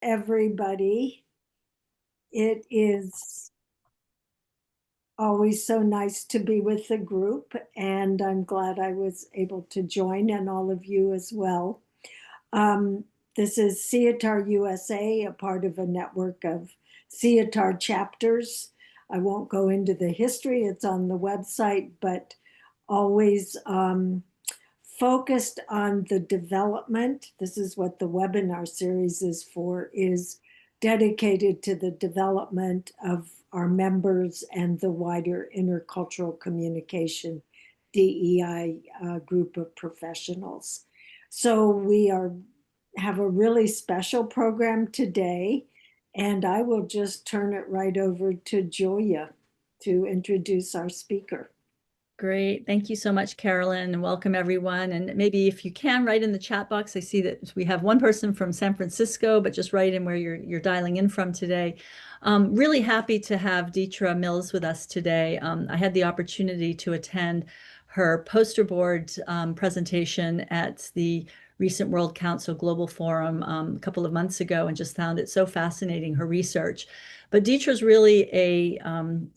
everybody. It is always so nice to be with the group, and I'm glad I was able to join, and all of you as well. Um, this is CETAR USA, a part of a network of CETAR chapters. I won't go into the history, it's on the website, but always focused on the development. This is what the webinar series is for, is dedicated to the development of our members and the wider intercultural communication DEI group of professionals. So we have a really special program today, and I will just turn it right over to Julia to introduce our speaker. Great. Thank you so much, Carolyn, and welcome everyone. And maybe if you can write in the chat box, I see that we have one person from San Francisco, but just write in where you're dialing in from today. Really happy to have Deetra Mills with us today. I had the opportunity to attend her poster board presentation at the recent World Council Global Forum a couple of months ago, and just found it so fascinating, her research. But Deetra's really a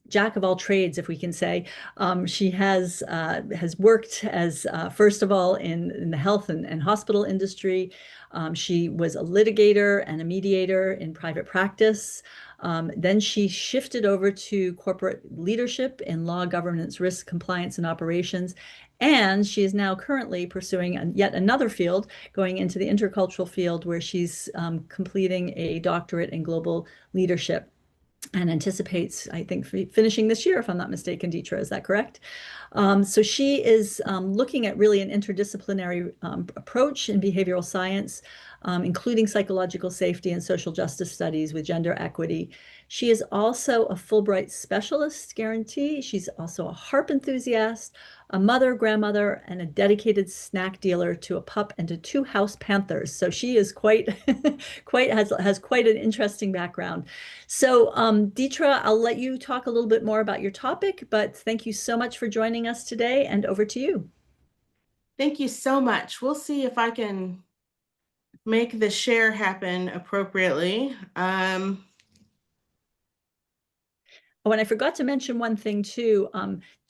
jack of all trades, if we can say. She has worked as, first of all, in the health and hospital industry. She was a litigator and a mediator in private practice. Then she shifted over to corporate leadership in law, governance, risk, compliance, and operations. And she is now currently pursuing yet another field, going into the intercultural field, where she's completing a doctorate in global leadership and anticipates, I think, finishing this year, if I'm not mistaken, Deetra, is that correct? So she is looking at really an interdisciplinary approach in behavioral science, including psychological safety and social justice studies with gender equity. She is also a Fulbright specialist guarantee. She's also a harp enthusiast, a mother, grandmother, and a dedicated snack dealer to a pup and to 2 house panthers. So she is quite, has quite an interesting background. So Deetra, I'll let you talk a little bit more about your topic, but thank you so much for joining us today, and over to you. Thank you so much. We'll see if I can make the share happen appropriately. Oh, and I forgot to mention one thing too.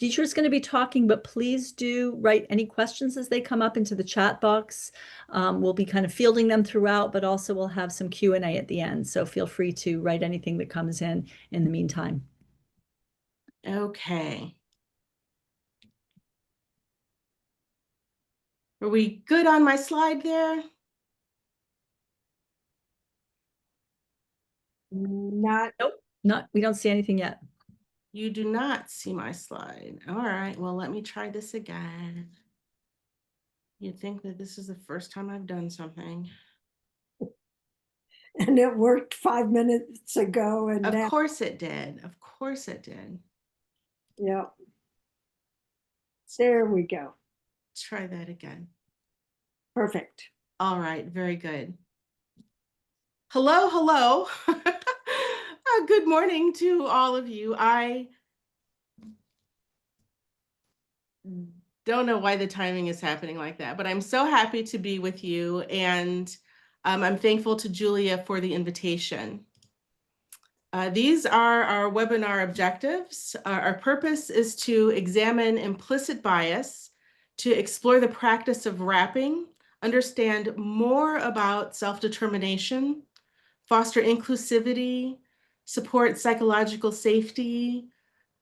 Deetra's going to be talking, but please do write any questions as they come up into the chat box. We'll be kind of fielding them throughout, but also we'll have some Q&A at the end. So feel free to write anything that comes in the meantime. Okay. Are we good on my slide there? Nope, we don't see anything yet. You do not see my slide. All right, well, let me try this again. You'd think that this is the first time I've done something. And it worked 5 minutes ago. And of course it did. Of course it did. Yeah. There we go. Try that again. Perfect. All right, very good. Hello, hello. Good morning to all of you. I don't know why the timing is happening like that, but I'm so happy to be with you, and I'm thankful to Julia for the invitation. These are our webinar objectives. Our purpose is to examine implicit bias, to explore the practice of wrapping, understand more about self-determination, foster inclusivity, support psychological safety,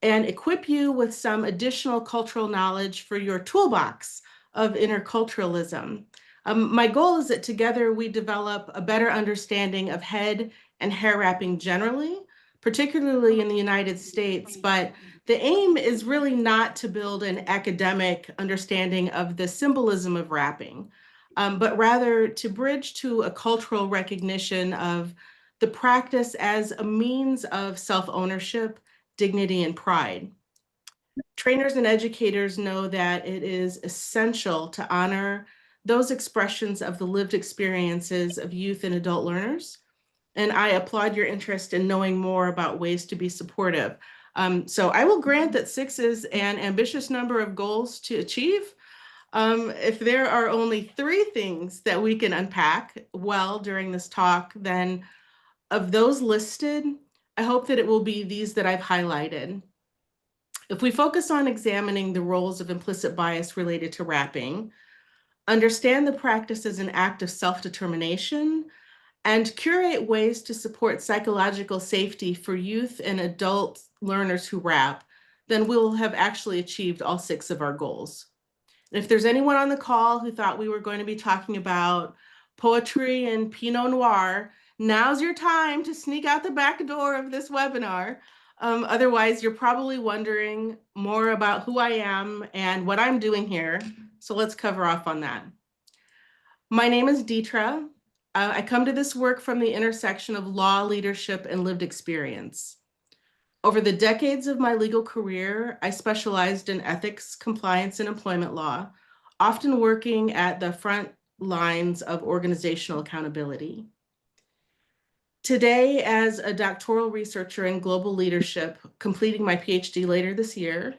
and equip you with some additional cultural knowledge for your toolbox of interculturalism. My goal is that together we develop a better understanding of head and hair wrapping generally, particularly in the United States, but the aim is really not to build an academic understanding of the symbolism of wrapping, but rather to bridge to a cultural recognition of the practice as a means of self-ownership, dignity, and pride. Trainers and educators know that it is essential to honor those expressions of the lived experiences of youth and adult learners. And I applaud your interest in knowing more about ways to be supportive. So I will grant that 6 is an ambitious number of goals to achieve. If there are only 3 things that we can unpack well during this talk, then Of those listed, I hope that it will be these that I've highlighted. If we focus on examining the roles of implicit bias related to rapping, understand the practice as an act of self-determination, and curate ways to support psychological safety for youth and adult learners who rap, then we'll have actually achieved all 6 of our goals. And if there's anyone on the call who thought we were going to be talking about poetry and Pinot Noir, now's your time to sneak out the back door of this webinar. Otherwise, you're probably wondering more about who I am and what I'm doing here. So let's cover off on that. My name is Deetra. I come to this work from the intersection of law, leadership, and lived experience. Over the decades of my legal career, I specialized in ethics, compliance, and employment law, often working at the front lines of organizational accountability. Today, as a doctoral researcher in global leadership, completing my PhD later this year,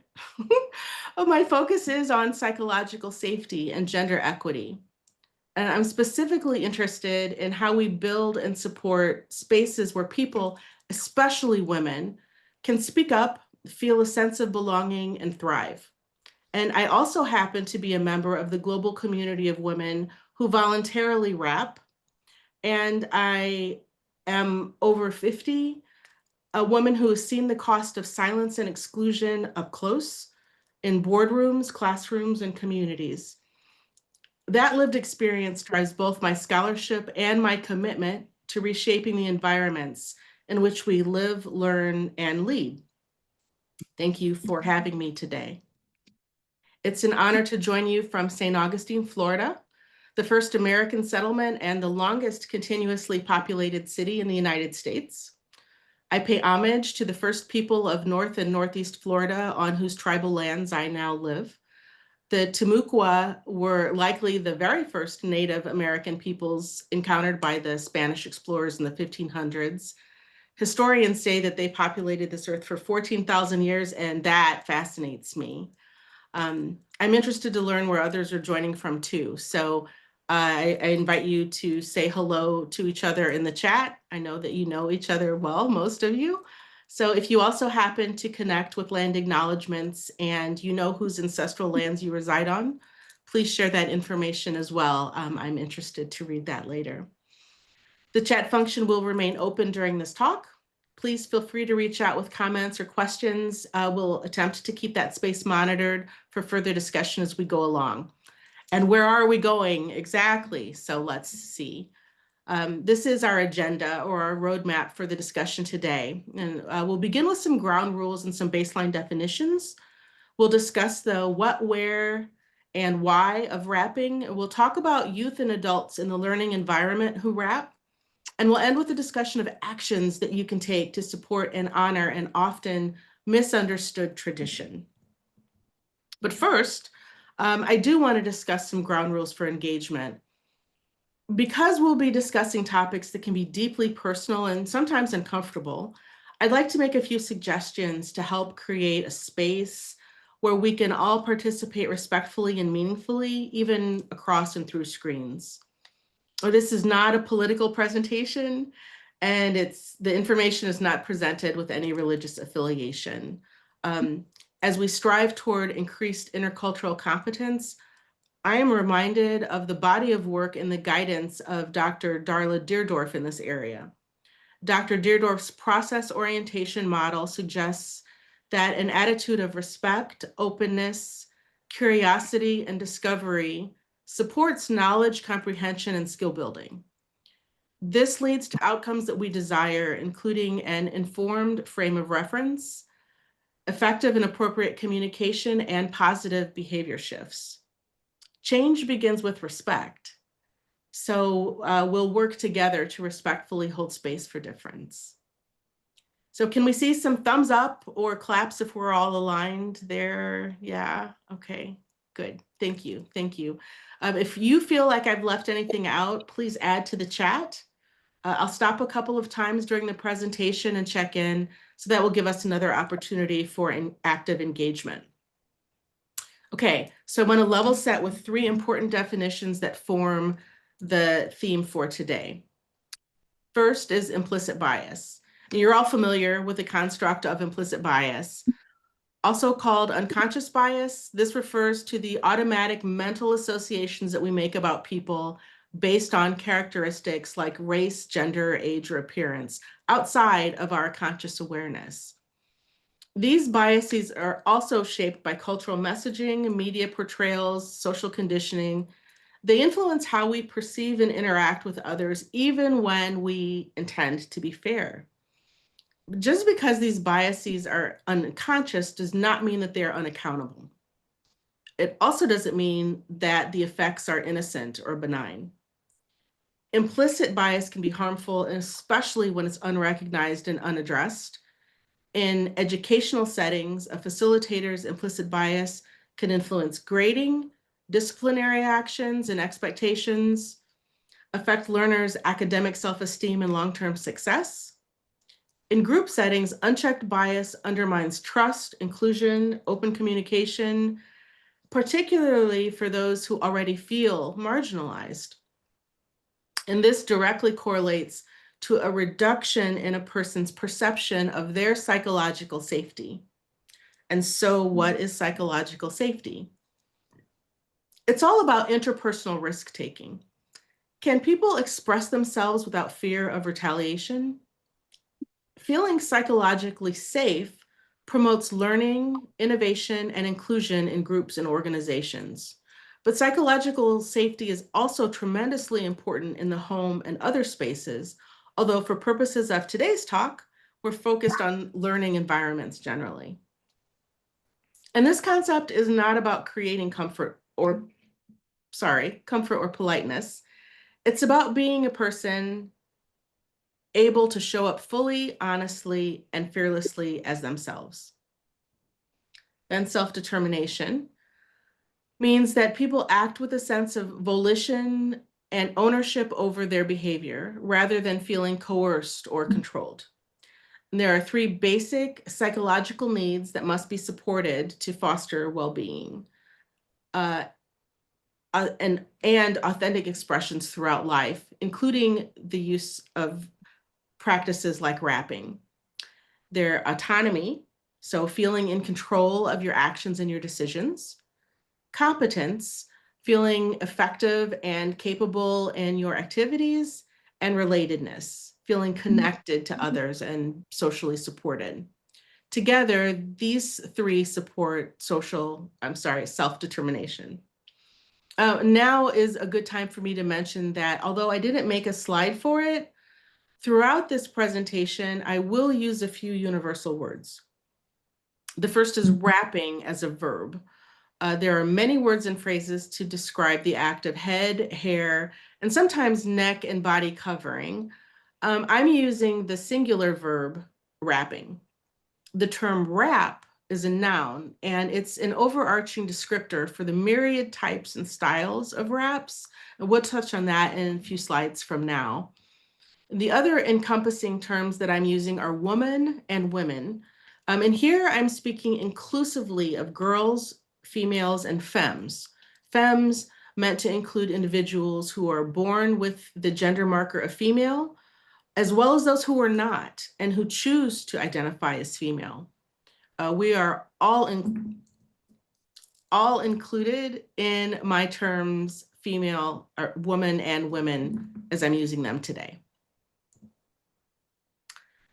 my focus is on psychological safety and gender equity. And I'm specifically interested in how we build and support spaces where people, especially women, can speak up, feel a sense of belonging, and thrive. And I also happen to be a member of the global community of women who voluntarily rap. And I am over 50, a woman who has seen the cost of silence and exclusion up close in boardrooms, classrooms, and communities. That lived experience drives both my scholarship and my commitment to reshaping the environments in which we live, learn, and lead. Thank you for having me today. It's an honor to join you from St. Augustine, Florida, the first American settlement and the longest continuously populated city in the United States. I pay homage to the first people of North and Northeast Florida on whose tribal lands I now live. The Timucua were likely the very first Native American peoples encountered by the Spanish explorers in the 1500s. Historians say that they populated this earth for 14,000 years, and that fascinates me. I'm interested to learn where others are joining from too. So I invite you to say hello to each other in the chat. I know that you know each other well, most of you. So if you also happen to connect with land acknowledgements and you know whose ancestral lands you reside on, please share that information as well. I'm interested to read that later. The chat function will remain open during this talk. Please feel free to reach out with comments or questions. We'll attempt to keep that space monitored for further discussion as we go along. And where are we going exactly? So let's see. This is our agenda or our roadmap for the discussion today. And we'll begin with some ground rules and some baseline definitions. We'll discuss the what, where, and why of rapping. We'll talk about youth and adults in the learning environment who rap. And we'll end with a discussion of actions that you can take to support and honor an often misunderstood tradition. But first, I do want to discuss some ground rules for engagement. Because we'll be discussing topics that can be deeply personal and sometimes uncomfortable, I'd like to make a few suggestions to help create a space where we can all participate respectfully and meaningfully, even across and through screens. This is not a political presentation, and the information is not presented with any religious affiliation. As we strive toward increased intercultural competence, I am reminded of the body of work and the guidance of Dr. Darla Deerdorf in this area. Dr. Deerdorf's process orientation model suggests that an attitude of respect, openness, curiosity, and discovery supports knowledge, comprehension, and skill building. This leads to outcomes that we desire, including an informed frame of reference, effective and appropriate communication, and positive behavior shifts. Change begins with respect. So we'll work together to respectfully hold space for difference. So can we see some thumbs up or claps if we're all aligned there? Yeah, okay, good, thank you, thank you. If you feel like I've left anything out, please add to the chat. I'll stop a couple of times during the presentation and check in, so that will give us another opportunity for an active engagement. Okay, so I'm going to level set with 3 important definitions that form the theme for today. First is implicit bias. And you're all familiar with the construct of implicit bias. Also called unconscious bias, this refers to the automatic mental associations that we make about people based on characteristics like race, gender, age, or appearance outside of our conscious awareness. These biases are also shaped by cultural messaging, media portrayals, social conditioning. They influence how we perceive and interact with others, even when we intend to be fair. Just because these biases are unconscious does not mean that they are unaccountable. It also doesn't mean that the effects are innocent or benign. Implicit bias can be harmful, and especially when it's unrecognized and unaddressed. In educational settings, a facilitator's implicit bias can influence grading, disciplinary actions and expectations, affect learners' academic self-esteem and long-term success. In group settings, unchecked bias undermines trust, inclusion, open communication, particularly for those who already feel marginalized. And this directly correlates to a reduction in a person's perception of their psychological safety. And so, what is psychological safety? It's all about interpersonal risk-taking. Can people express themselves without fear of retaliation? Feeling psychologically safe promotes learning, innovation, and inclusion in groups and organizations. But psychological safety is also tremendously important in the home and other spaces, although for purposes of today's talk, we're focused on learning environments generally. And this concept is not about creating comfort or politeness. It's about being a person able to show up fully, honestly, and fearlessly as themselves. Then self-determination means that people act with a sense of volition and ownership over their behavior rather than feeling coerced or controlled. And there are 3 basic psychological needs that must be supported to foster well-being and authentic expressions throughout life, including the use of practices like rapping. Their autonomy, so feeling in control of your actions and your decisions. Competence, feeling effective and capable in your activities. And relatedness, feeling connected to others and socially supported. Together, these 3 support self-determination. Now is a good time for me to mention that although I didn't make a slide for it, throughout this presentation, I will use a few universal words. The first is wrapping as a verb. There are many words and phrases to describe the act of head, hair, and sometimes neck and body covering. I'm using the singular verb wrapping. The term wrap is a noun, and it's an overarching descriptor for the myriad types and styles of wraps. And we'll touch on that in a few slides from now. The other encompassing terms that I'm using are woman and women. And here I'm speaking inclusively of girls, females, and femmes. Femmes meant to include individuals who are born with the gender marker of female, as well as those who are not and who choose to identify as female. We are all included in my terms female, or woman and women as I'm using them today.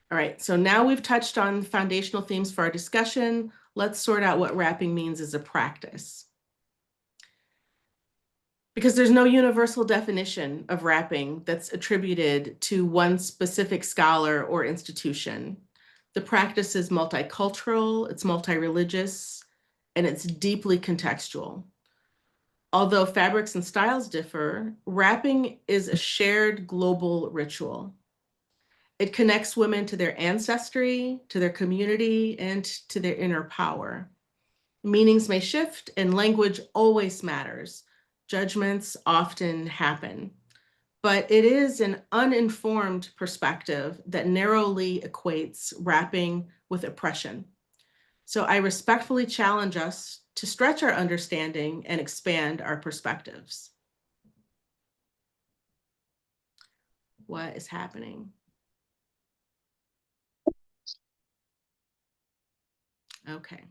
All right, so now we've touched on foundational themes for our discussion. Let's sort out what wrapping means as a practice. Because there's no universal definition of wrapping that's attributed to one specific scholar or institution. The practice is multicultural, it's multi-religious, and it's deeply contextual. Although fabrics and styles differ, wrapping is a shared global ritual. It connects women to their ancestry, to their community, and to their inner power. Meanings may shift, and language always matters. Judgments often happen. But it is an uninformed perspective that narrowly equates wrapping with oppression. So I respectfully challenge us to stretch our understanding and expand our perspectives. what is happening. Okay.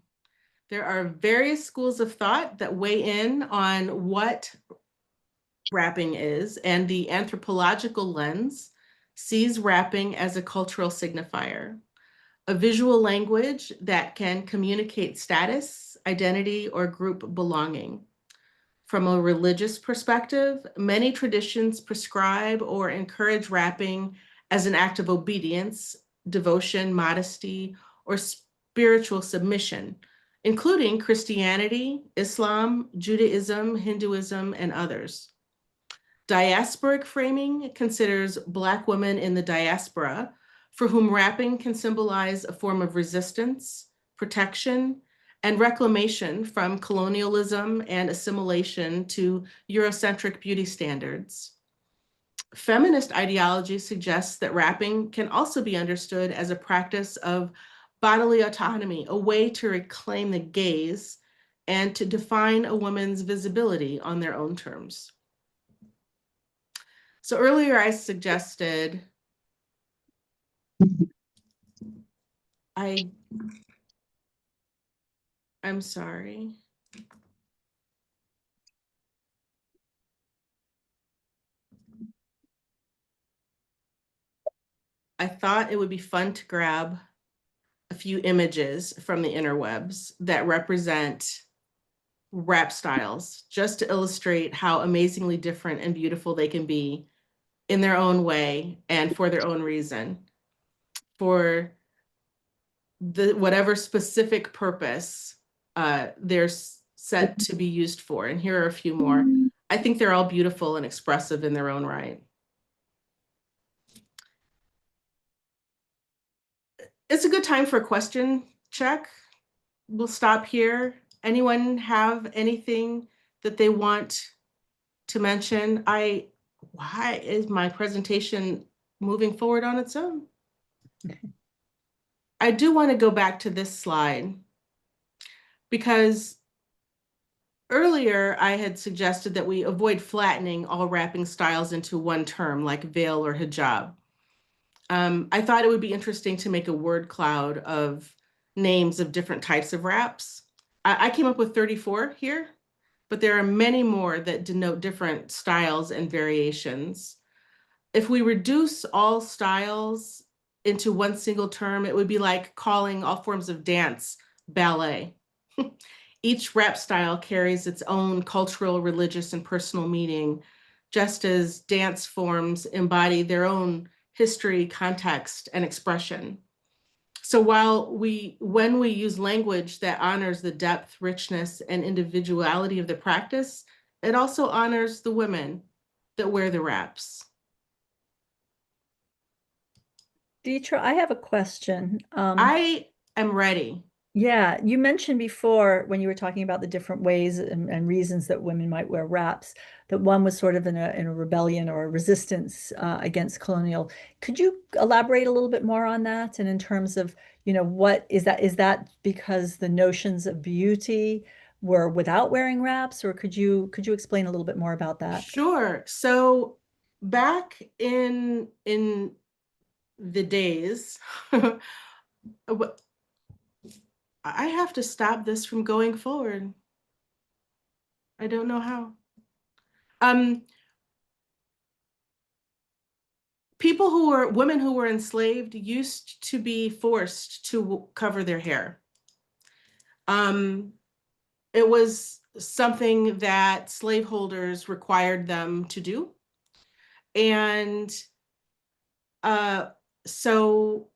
There are various schools of thought that weigh in on what rapping is, and the anthropological lens sees rapping as a cultural signifier, a visual language that can communicate status, identity, or group belonging. From a religious perspective, many traditions prescribe or encourage rapping as an act of obedience, devotion, modesty, or spiritual submission, including Christianity, Islam, Judaism, Hinduism, and others. Diasporic framing considers Black women in the diaspora, for whom rapping can symbolize a form of resistance, protection, and reclamation from colonialism and assimilation to Eurocentric beauty standards. Feminist ideology suggests that rapping can also be understood as a practice of bodily autonomy, a way to reclaim the gaze and to define a woman's visibility on their own terms. So earlier I suggested I'm sorry. I thought it would be fun to grab a few images from the interwebs that represent rap styles, just to illustrate how amazingly different and beautiful they can be in their own way and for their own reason, for whatever specific purpose they're set to be used for. And here are a few more. I think they're all beautiful and expressive in their own right. It's a good time for a question check. We'll stop here. Anyone have anything that they want to mention? Why is my presentation moving forward on its own? I do want to go back to this slide because earlier I had suggested that we avoid flattening all rapping styles into one term like veil or hijab. I thought it would be interesting to make a word cloud of names of different types of raps. I came up with 34 here, but there are many more that denote different styles and variations. If we reduce all styles into one single term, it would be like calling all forms of dance ballet. Each rap style carries its own cultural, religious, and personal meaning, just as dance forms embody their own history, context, and expression. So when we use language that honors the depth, richness, and individuality of the practice, it also honors the women that wear the raps. Deetra, I have a question. I am ready. Yeah, you mentioned before when you were talking about the different ways and reasons that women might wear wraps, that one was sort of in a rebellion or a resistance against colonial. Could you elaborate a little bit more on that? And in terms of, what is that? Is that because the notions of beauty were without wearing wraps, or could you explain a little bit more about that? Sure. So back in the days, I have to stop this from going forward. I don't know how. Women who were enslaved used to be forced to cover their hair. It was something that slaveholders required them to do. And so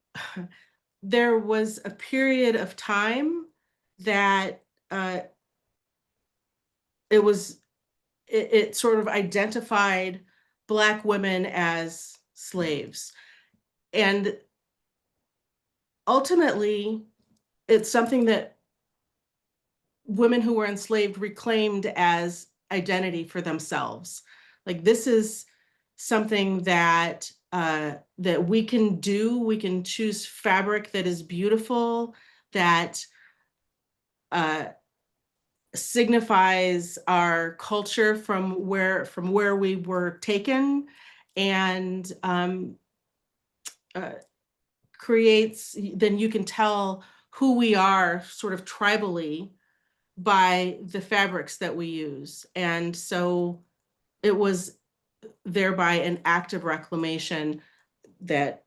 there was a period of time that it sort of identified Black women as slaves. And ultimately, it's something that women who were enslaved reclaimed as identity for themselves. Like, this is something that that we can do. We can choose fabric that is beautiful, that signifies our culture from where we were taken, and creates, then you can tell who we are sort of tribally by the fabrics that we use. And so it was thereby an act of reclamation that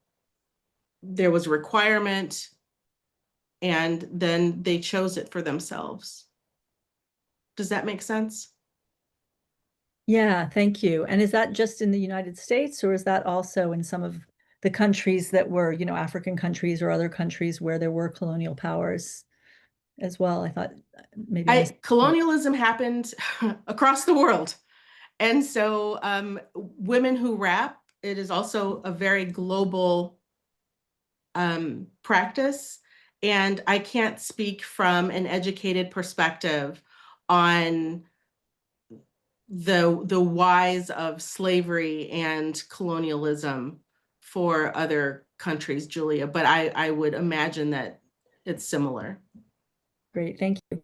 there was a requirement, and then they chose it for themselves. Does that make sense? Yeah, thank you. And is that just in the United States, or is that also in some of the countries that were, African countries or other countries where there were colonial powers as well? I thought maybe I missed. Colonialism happened across the world. And so women who rap, it is also a very global practice. And I can't speak from an educated perspective on the whys of slavery and colonialism for other countries, Julia, but I would imagine that it's similar. Great, thank you.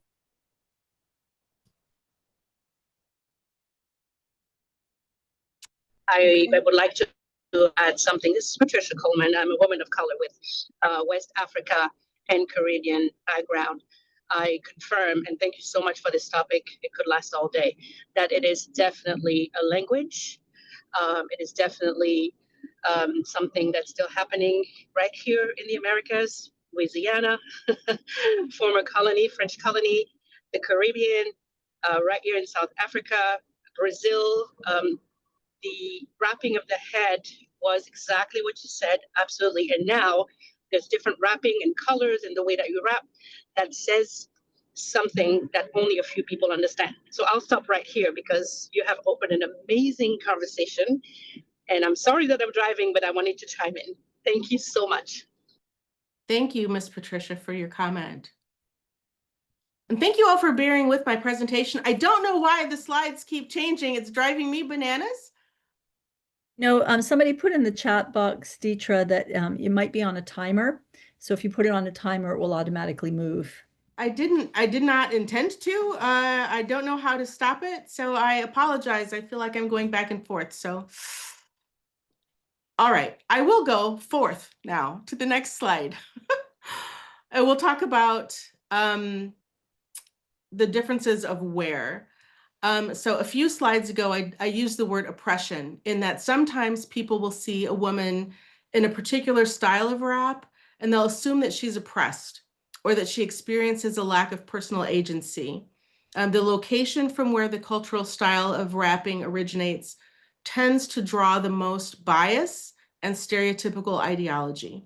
I would like to add something. This is Patricia Coleman. I'm a woman of color with West Africa and Caribbean background. I confirm, and thank you so much for this topic, it could last all day, that it is definitely a language. It is definitely something that's still happening right here in the Americas, Louisiana, former colony, French colony, the Caribbean, right here in South Africa, Brazil. The wrapping of the head was exactly what you said, absolutely. And now there's different wrapping and colors and the way that you wrap that says something that only a few people understand. So I'll stop right here because you have opened an amazing conversation. And I'm sorry that I'm driving, but I wanted to chime in. Thank you so much. Thank you, Ms. Patricia, for your comment. And thank you all for bearing with my presentation. I don't know why the slides keep changing. It's driving me bananas. No, somebody put in the chat box, Deetra, that it might be on a timer. So if you put it on a timer, it will automatically move. I did not intend to. I don't know how to stop it, so I apologize. I feel like I'm going back and forth. So, all right, I will go forth now to the next slide. And we'll talk about the differences of wear. So a few slides ago, I used the word oppression in that sometimes people will see a woman in a particular style of wrap and they'll assume that she's oppressed or that she experiences a lack of personal agency. The location from where the cultural style of wrapping originates tends to draw the most bias and stereotypical ideology.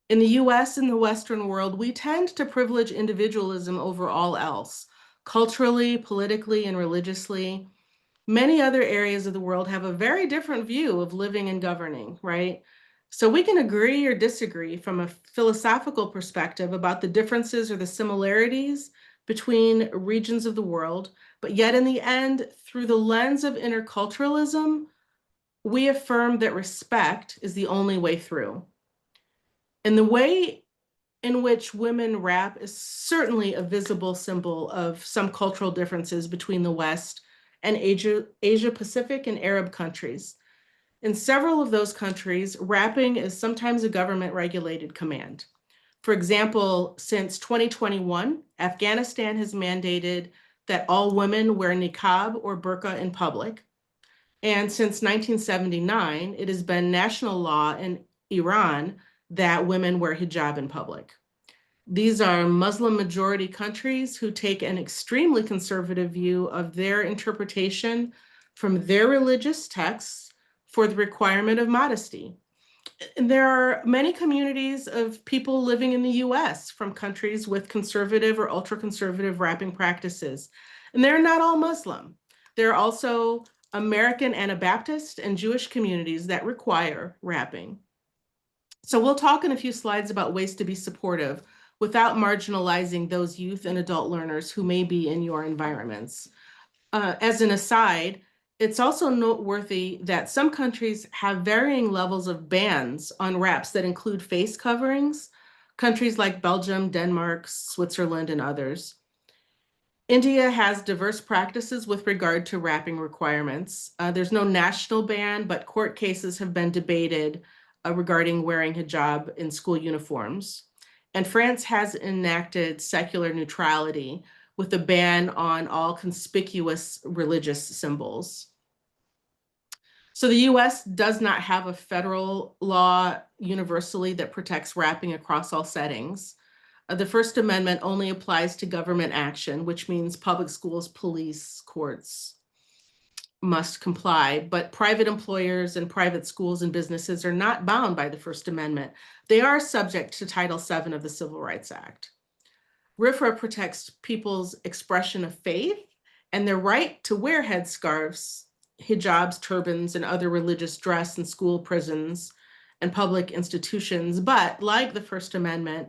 In the US and the Western world, we tend to privilege individualism over all else. Culturally, politically, and religiously. Many other areas of the world have a very different view of living and governing, right? So we can agree or disagree from a philosophical perspective about the differences or the similarities between regions of the world, but yet in the end, through the lens of interculturalism, we affirm that respect is the only way through. And the way in which women rap is certainly a visible symbol of some cultural differences between the West and Asia Pacific and Arab countries. In several of those countries, rapping is sometimes a government-regulated command. For example, since 2021, Afghanistan has mandated that all women wear niqab or burqa in public. And since 1979, it has been national law in Iran that women wear hijab in public. These are Muslim majority countries who take an extremely conservative view of their interpretation from their religious texts for the requirement of modesty. And there are many communities of people living in the US from countries with conservative or ultra-conservative wrapping practices. And they're not all Muslim. There are also American Anabaptist and Jewish communities that require wrapping. So we'll talk in a few slides about ways to be supportive without marginalizing those youth and adult learners who may be in your environments. As an aside, it's also noteworthy that some countries have varying levels of bans on wraps that include face coverings, countries like Belgium, Denmark, Switzerland, and others. India has diverse practices with regard to wrapping requirements. There's no national ban, but court cases have been debated regarding wearing hijab in school uniforms. And France has enacted secular neutrality with a ban on all conspicuous religious symbols. So the US does not have a federal law universally that protects wrapping across all settings. The First Amendment only applies to government action, which means public schools, police, courts must comply. But private employers and private schools and businesses are not bound by the First Amendment. They are subject to Title VII of the Civil Rights Act. RFRA protects people's expression of faith and their right to wear headscarves, hijabs, turbans, and other religious dress in school, prisons, and public institutions. But like the First Amendment,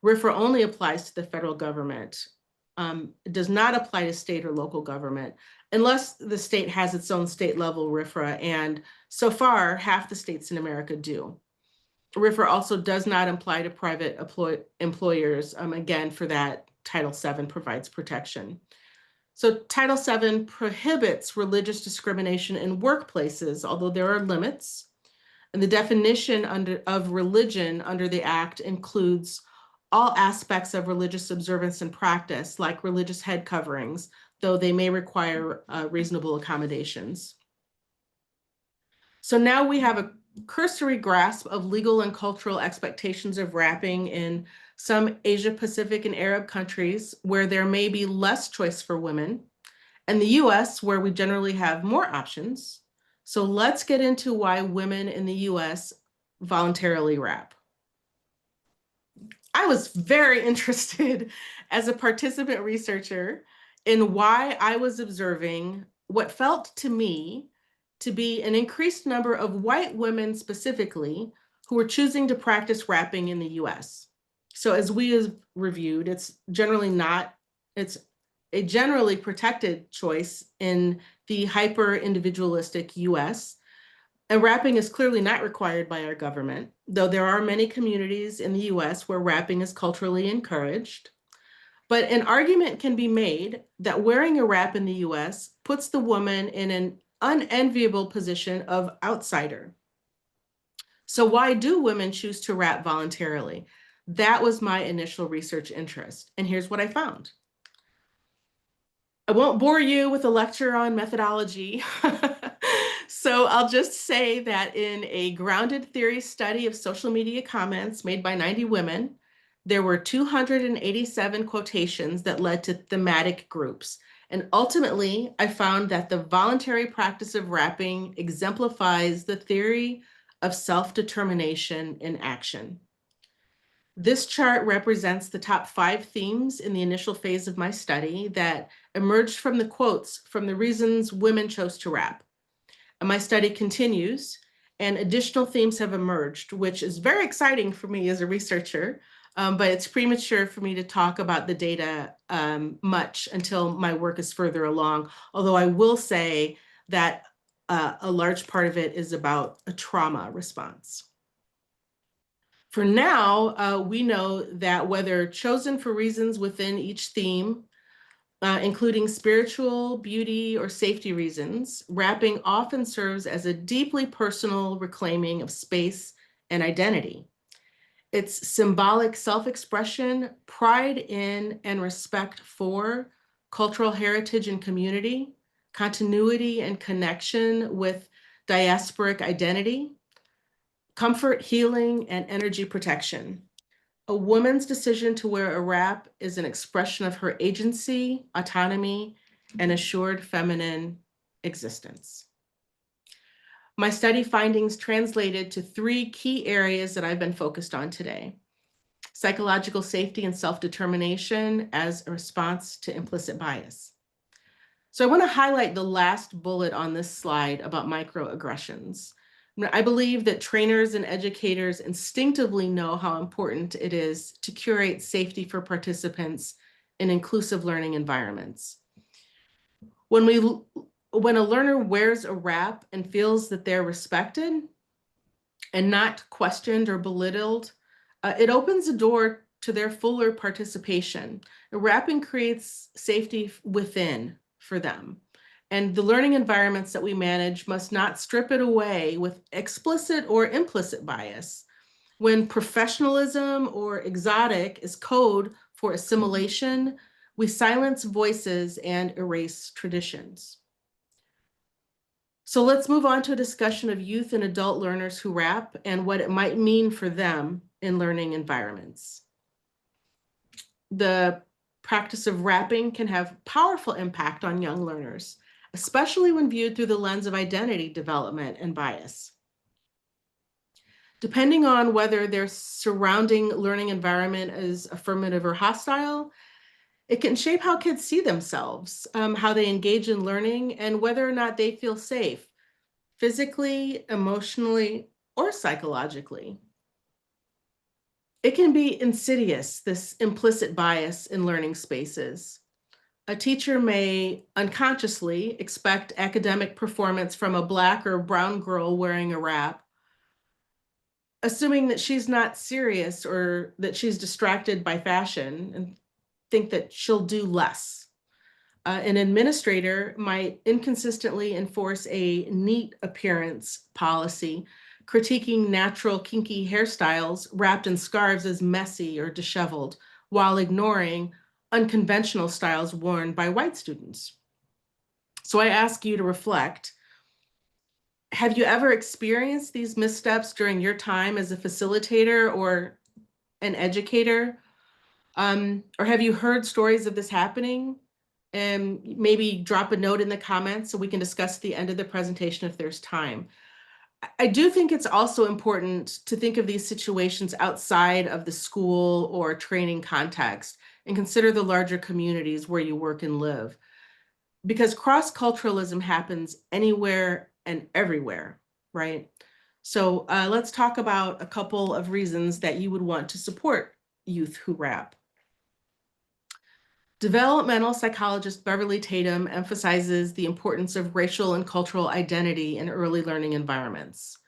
RFRA only applies to the federal government. It does not apply to state or local government unless the state has its own state level RFRA, and so far, half the states in America do. RFRA also does not apply to private employers. Again, for that, Title VII provides protection. So Title VII prohibits religious discrimination in workplaces, although there are limits. And the definition of religion under the Act includes all aspects of religious observance and practice, like religious head coverings, though they may require reasonable accommodations. So now we have a cursory grasp of legal and cultural expectations of wrapping in some Asia Pacific and Arab countries where there may be less choice for women, and the US where we generally have more options. So let's get into why women in the US voluntarily wrap. I was very interested as a participant researcher in why I was observing what felt to me to be an increased number of white women specifically who were choosing to practice wrapping in the US. So as we have reviewed, it's a generally protected choice in the hyper-individualistic US. And wrapping is clearly not required by our government, though there are many communities in the US where wrapping is culturally encouraged. But an argument can be made that wearing a wrap in the US puts the woman in an unenviable position of outsider. So why do women choose to wrap voluntarily? That was my initial research interest. And here's what I found. I won't bore you with a lecture on methodology. So I'll just say that in a grounded theory study of social media comments made by 90 women, there were 287 quotations that led to thematic groups. And ultimately, I found that the voluntary practice of wrapping exemplifies the theory of self-determination in action. This chart represents the top 5 themes in the initial phase of my study that emerged from the quotes from the reasons women chose to wrap. And my study continues, and additional themes have emerged, which is very exciting for me as a researcher, but it's premature for me to talk about the data much until my work is further along, although I will say that a large part of it is about a trauma response. For now, we know that whether chosen for reasons within each theme, including spiritual, beauty, or safety reasons, wrapping often serves as a deeply personal reclaiming of space and identity. It's symbolic self-expression, pride in and respect for cultural heritage and community, continuity and connection with diasporic identity, comfort, healing, and energy protection. A woman's decision to wear a wrap is an expression of her agency, autonomy, and assured feminine existence. My study findings translated to 3 key areas that I've been focused on today: psychological safety and self-determination as a response to implicit bias. So I want to highlight the last bullet on this slide about microaggressions. I believe that trainers and educators instinctively know how important it is to curate safety for participants in inclusive learning environments. When a learner wears a wrap and feels that they're respected and not questioned or belittled, it opens a door to their fuller participation. Rapping creates safety within for them. And the learning environments that we manage must not strip it away with explicit or implicit bias. When professionalism or exotic is code for assimilation, we silence voices and erase traditions. So let's move on to a discussion of youth and adult learners who rap and what it might mean for them in learning environments. The practice of rapping can have powerful impact on young learners, especially when viewed through the lens of identity development and bias. Depending on whether their surrounding learning environment is affirmative or hostile, it can shape how kids see themselves, how they engage in learning, and whether or not they feel safe, physically, emotionally, or psychologically. It can be insidious, this implicit bias in learning spaces. A teacher may unconsciously expect academic performance from a Black or brown girl wearing a wrap, assuming that she's not serious or that she's distracted by fashion, and think that she'll do less. An administrator might inconsistently enforce a neat appearance policy, critiquing natural kinky hairstyles wrapped in scarves as messy or disheveled, while ignoring unconventional styles worn by white students. So I ask you to reflect. Have you ever experienced these missteps during your time as a facilitator or an educator? Or have you heard stories of this happening? And maybe drop a note in the comments so we can discuss at the end of the presentation if there's time. I do think it's also important to think of these situations outside of the school or training context and consider the larger communities where you work and live. Because cross-culturalism happens anywhere and everywhere, right? So let's talk about a couple of reasons that you would want to support youth who rap. Developmental psychologist Beverly Tatum emphasizes the importance of racial and cultural identity in early learning environments.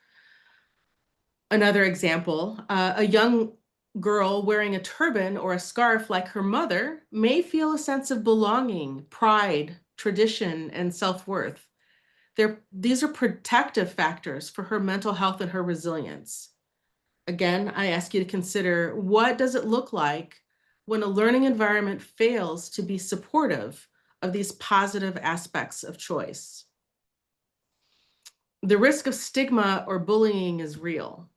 Another example, a young girl wearing a turban or a scarf like her mother may feel a sense of belonging, pride, tradition, and self-worth. These are protective factors for her mental health and her resilience. Again, I ask you to consider, what does it look like when a learning environment fails to be supportive of these positive aspects of choice? The risk of stigma or bullying is real.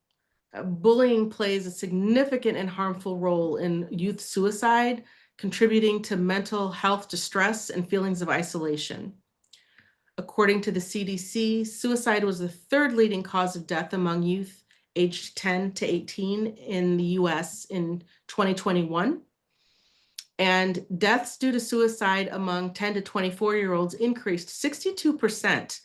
Bullying plays a significant and harmful role in youth suicide, contributing to mental health distress and feelings of isolation. According to the CDC, suicide was the third leading cause of death among youth aged 10 to 18 in the US in 2021. And deaths due to suicide among 10 to 24-year-olds increased 62%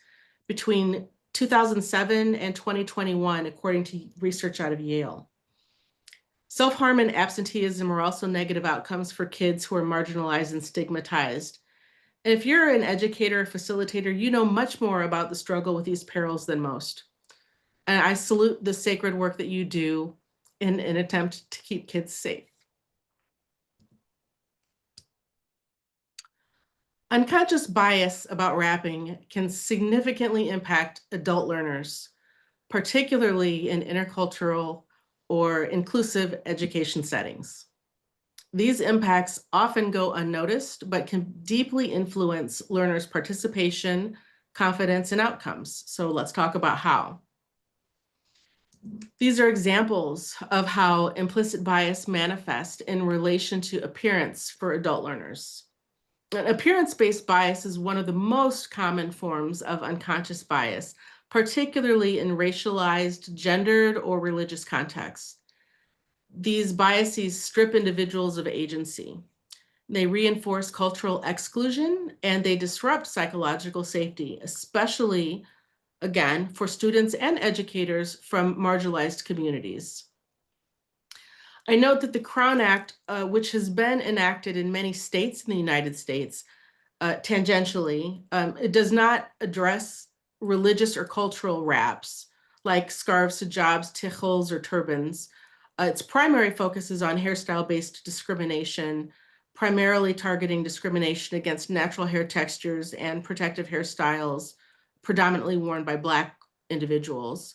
between 2007 and 2021, according to research out of Yale. Self-harm and absenteeism are also negative outcomes for kids who are marginalized and stigmatized. And if you're an educator or facilitator, you know much more about the struggle with these perils than most. And I salute the sacred work that you do in an attempt to keep kids safe. Unconscious bias about rapping can significantly impact adult learners, particularly in intercultural or inclusive education settings. These impacts often go unnoticed, but can deeply influence learners' participation, confidence, and outcomes. So let's talk about how. These are examples of how implicit bias manifests in relation to appearance for adult learners. Appearance-based bias is one of the most common forms of unconscious bias, particularly in racialized, gendered, or religious contexts. These biases strip individuals of agency. They reinforce cultural exclusion, and they disrupt psychological safety, especially, again, for students and educators from marginalized communities. I note that the Crown Act, which has been enacted in many states in the United States, tangentially, it does not address religious or cultural wraps like scarves, hijabs, tichels, or turbans. Its primary focus is on hairstyle-based discrimination, primarily targeting discrimination against natural hair textures and protective hairstyles, predominantly worn by Black individuals.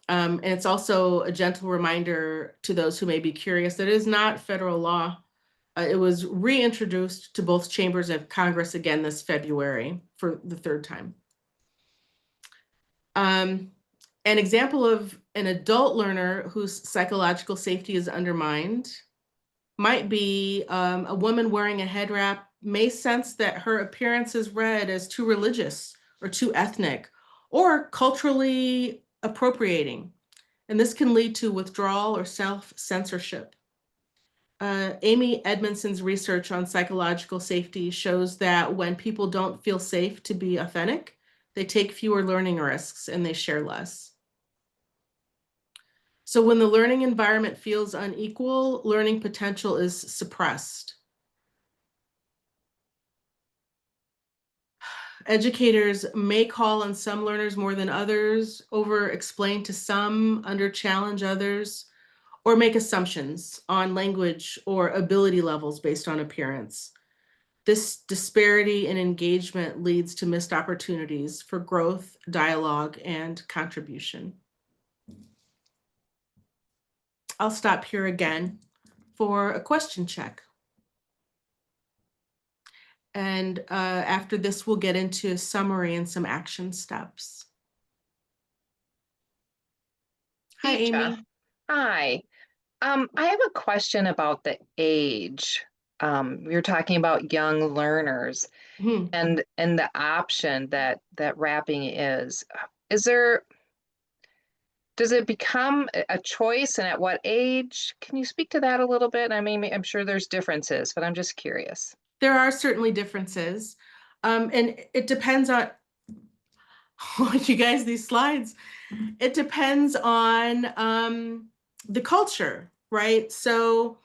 And it's also a gentle reminder to those who may be curious that it is not federal law. It was reintroduced to both chambers of Congress again this February for the third time. An example of an adult learner whose psychological safety is undermined might be a woman wearing a head wrap may sense that her appearance is read as too religious or too ethnic or culturally appropriating. And this can lead to withdrawal or self-censorship. Amy Edmondson's research on psychological safety shows that when people don't feel safe to be authentic, they take fewer learning risks and they share less. So when the learning environment feels unequal, learning potential is suppressed. Educators may call on some learners more than others, over-explain to some, under-challenge others, or make assumptions on language or ability levels based on appearance. This disparity in engagement leads to missed opportunities for growth, dialogue, and contribution. I'll stop here again for a question check. And after this, we'll get into a summary and some action steps. Hi, Teacher. Amy. Hi. I have a question about the age. You're talking about young learners Hmm. and the option that wrapping is. Does it become a choice, and at what age? Can you speak to that a little bit? I mean, I'm sure there's differences, but I'm just curious. There are certainly differences. And it depends on, oh, you guys, these slides, it depends on the culture, right? So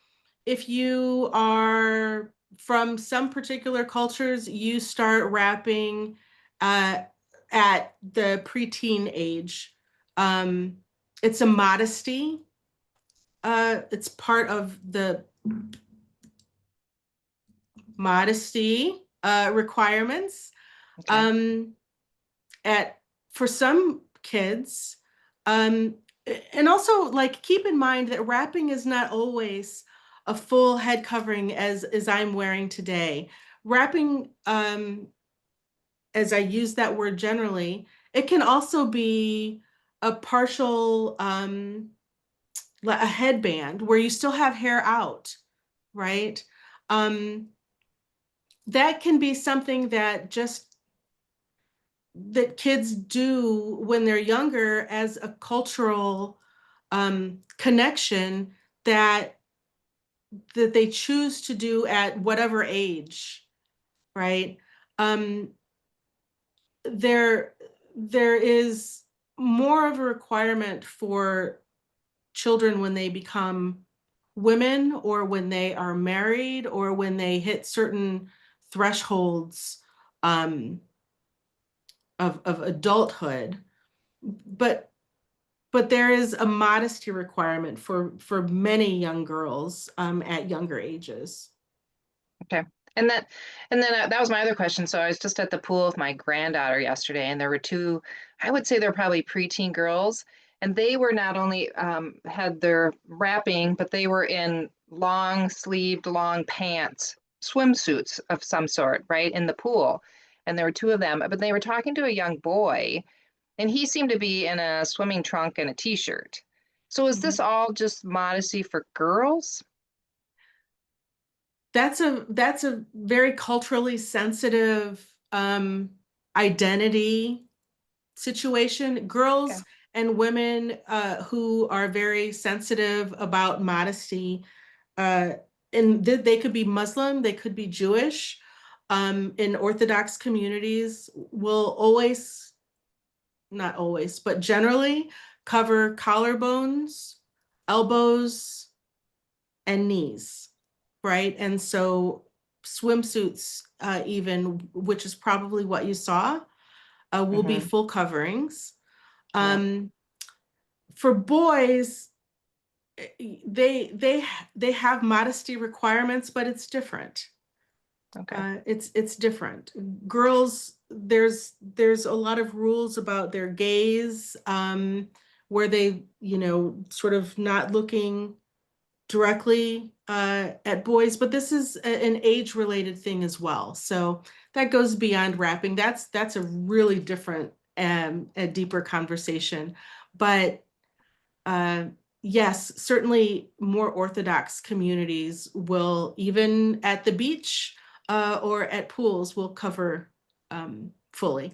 if you are from some particular cultures, you start wrapping at the preteen age. It's a modesty. It's part of the modesty requirements. Okay. For some kids, and also like keep in mind that wrapping is not always a full head covering as I'm wearing today. Wrapping, as I use that word generally, it can also be a partial a headband where you still have hair out, right? That can be something that kids do when they're younger as a cultural connection that they choose to do at whatever age, right? There is more of a requirement for children when they become women or when they are married or when they hit certain thresholds of adulthood, but there is a modesty requirement for many young girls at younger ages. Okay. And then that was my other question. So I was just at the pool with my granddaughter yesterday, and there were two, I would say they're probably preteen girls, and they were not only had their wrapping, but they were in long sleeved, long pants, swimsuits of some sort, right, in the pool. And there were two of them, but they were talking to a young boy, and he seemed to be in a swimming trunk and a t-shirt. So is this all just modesty for girls? That's a very culturally sensitive identity situation. Girls Okay. and women who are very sensitive about modesty, and they could be Muslim, they could be Jewish, in Orthodox communities will always, not always, but generally cover collarbones, elbows, and knees, right? And so swimsuits, even, which is probably what you saw, will be full coverings. Yeah. For boys, they have modesty requirements, but it's different. Okay. It's different. Girls, there's a lot of rules about their gaze, where they, sort of not looking directly at boys, but this is an age-related thing as well. So that goes beyond wrapping. That's a really different, a deeper conversation. But yes, certainly more Orthodox communities will, even at the beach or at pools, will cover fully.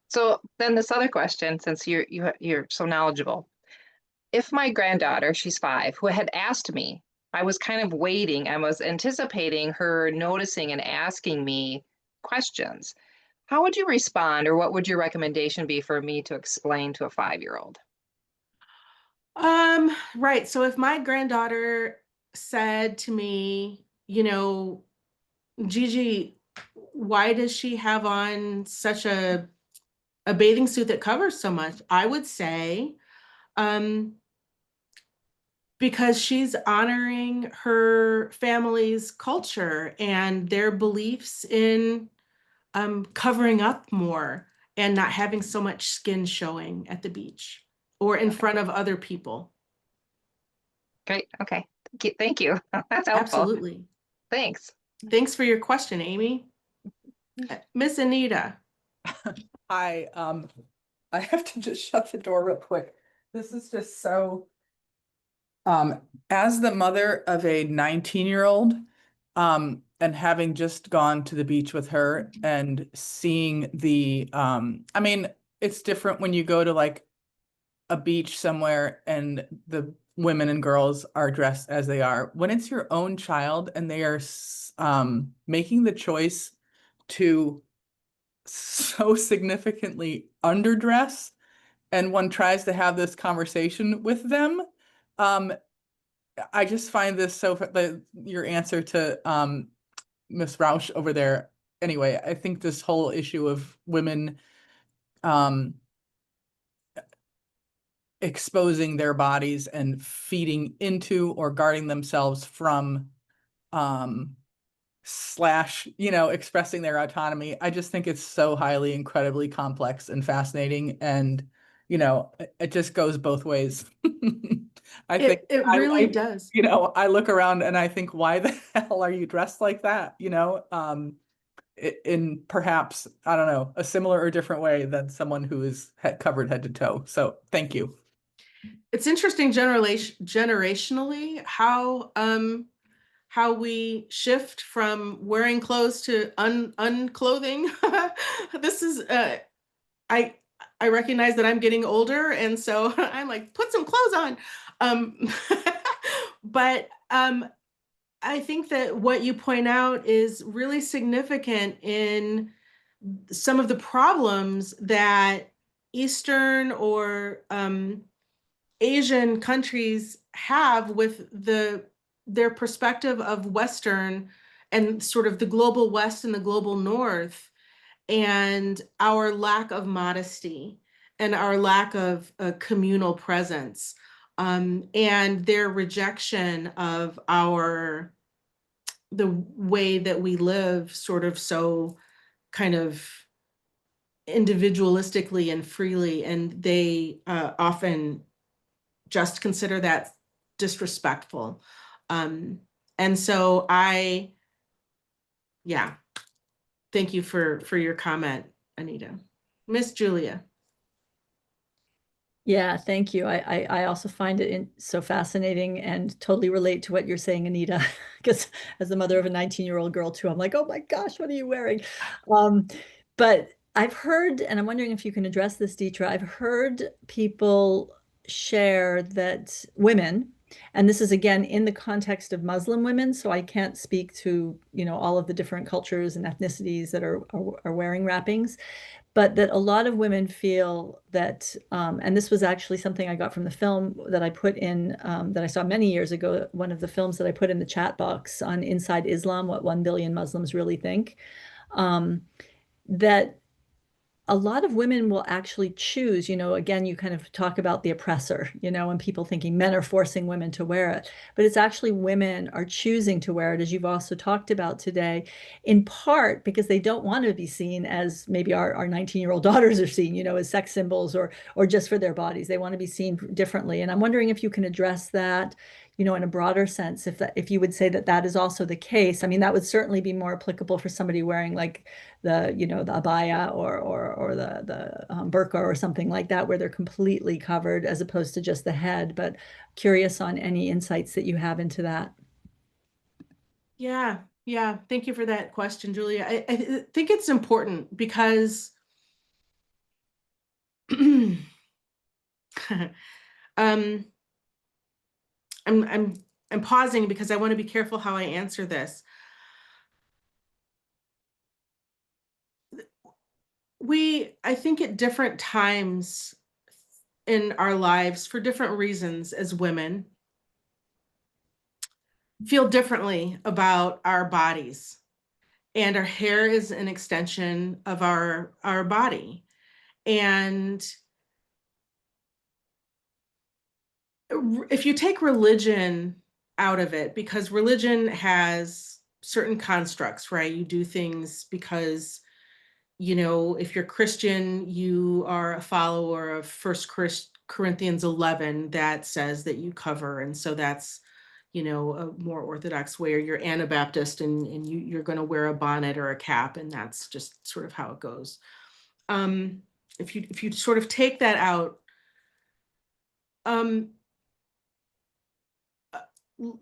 So then this other question, since you're so knowledgeable, if my granddaughter, she's 5, who had asked me, I was kind of waiting, I was anticipating her noticing and asking me questions. How would you respond, or what would your recommendation be for me to explain to a 5-year-old? Right. So if my granddaughter said to me, Gigi, why does she have on such a bathing suit that covers so much? I would say, because she's honoring her family's culture and their beliefs in covering up more and not having so much skin showing at the beach or in front of other people. Great. Okay. Thank you. That's helpful. Absolutely. Thanks. Thanks for your question, Amy. Miss Anita. Hi, I have to just shut the door real quick. This is just so, as the mother of a 19-year-old, and having just gone to the beach with her and seeing the, I mean, it's different when you go to like a beach somewhere and the women and girls are dressed as they are. When it's your own child and they are making the choice to so significantly underdress, and one tries to have this conversation with them, I just find this your answer to Miss Roush over there. Anyway, I think this whole issue of women exposing their bodies and feeding into or guarding themselves from slash, expressing their autonomy. I just think it's so highly, incredibly complex and fascinating. And, it just goes both ways. I think It really does. I look around and I think, why the hell are you dressed like that? In perhaps, I don't know, a similar or different way than someone who is covered head to toe. So thank you. It's interesting generationally how we shift from wearing clothes to unclothing. This is I recognize that I'm getting older, and so I'm like, put some clothes on. But I think that what you point out is really significant in some of the problems that Eastern or Asian countries have with their perspective of Western and sort of the global West and the global North, and our lack of modesty and our lack of a communal presence, and their rejection of the way that we live, sort of so kind of individualistically and freely, and they often just consider that disrespectful. And so yeah, thank you for your comment, Anita. Miss Julia. Yeah, thank you. I also find it so fascinating and totally relate to what you're saying, Anita, because as the mother of a 19-year-old girl too, I'm like, oh my gosh, what are you wearing? But I've heard, and I'm wondering if you can address this, Deetra, I've heard people share that women, and this is again in the context of Muslim women, so I can't speak to, all of the different cultures and ethnicities that are wearing wrappings, but that a lot of women feel that, and this was actually something I got from the film that I put in, that I saw many years ago, one of the films that I put in the chat box on Inside Islam, What 1 Billion Muslims Really Think, that a lot of women will actually choose, again, you kind of talk about the oppressor, and people thinking men are forcing women to wear it, but it's actually women are choosing to wear it, as you've also talked about today, in part because they don't want to be seen as maybe our 19-year-old daughters are seen, as sex symbols or just for their bodies. They want to be seen differently. And I'm wondering if you can address that, in a broader sense, if you would say that that is also the case. I mean, that would certainly be more applicable for somebody wearing like the abaya or the burqa or something like that, where they're completely covered as opposed to just the head. But curious on any insights that you have into that. Yeah, yeah. Thank you for that question, Julia. I think it's important because um, I'm pausing because I want to be careful how I answer this. I think at different times in our lives, for different reasons as women, feel differently about our bodies. And our hair is an extension of our body. And if you take religion out of it, because religion has certain constructs, right? You do things because, if you're Christian, you are a follower of First Corinthians 11 that says that you cover. And so that's, a more orthodox way, or you're Anabaptist and you're going to wear a bonnet or a cap, and that's just sort of how it goes. If you sort of take that out,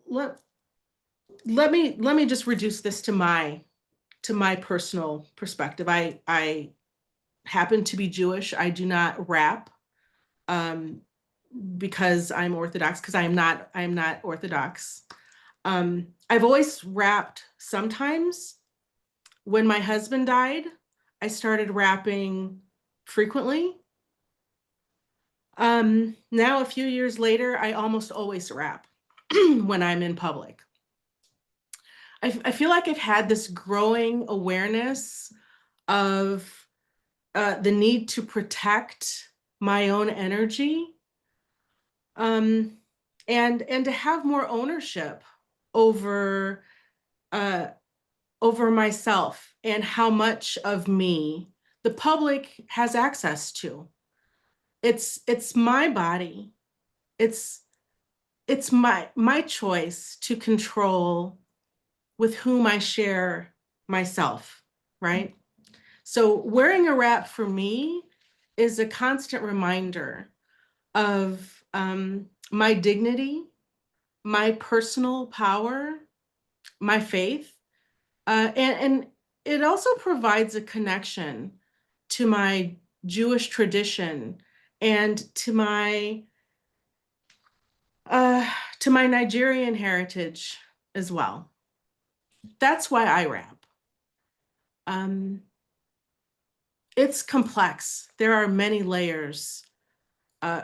let me just reduce this to my personal perspective. I happen to be Jewish. I do not rap because I'm Orthodox, because I'm not Orthodox. I've always rapped sometimes. When my husband died, I started rapping frequently. Now, a few years later, I almost always rap when I'm in public. I feel like I've had this growing awareness of the need to protect my own energy, and to have more ownership over over myself and how much of me the public has access to. It's my body. It's my choice to control with whom I share myself, right? So wearing a wrap for me is a constant reminder of my dignity, my personal power, my faith, and it also provides a connection to my Jewish tradition and to my Nigerian heritage as well. That's why I rap. It's complex. There are many layers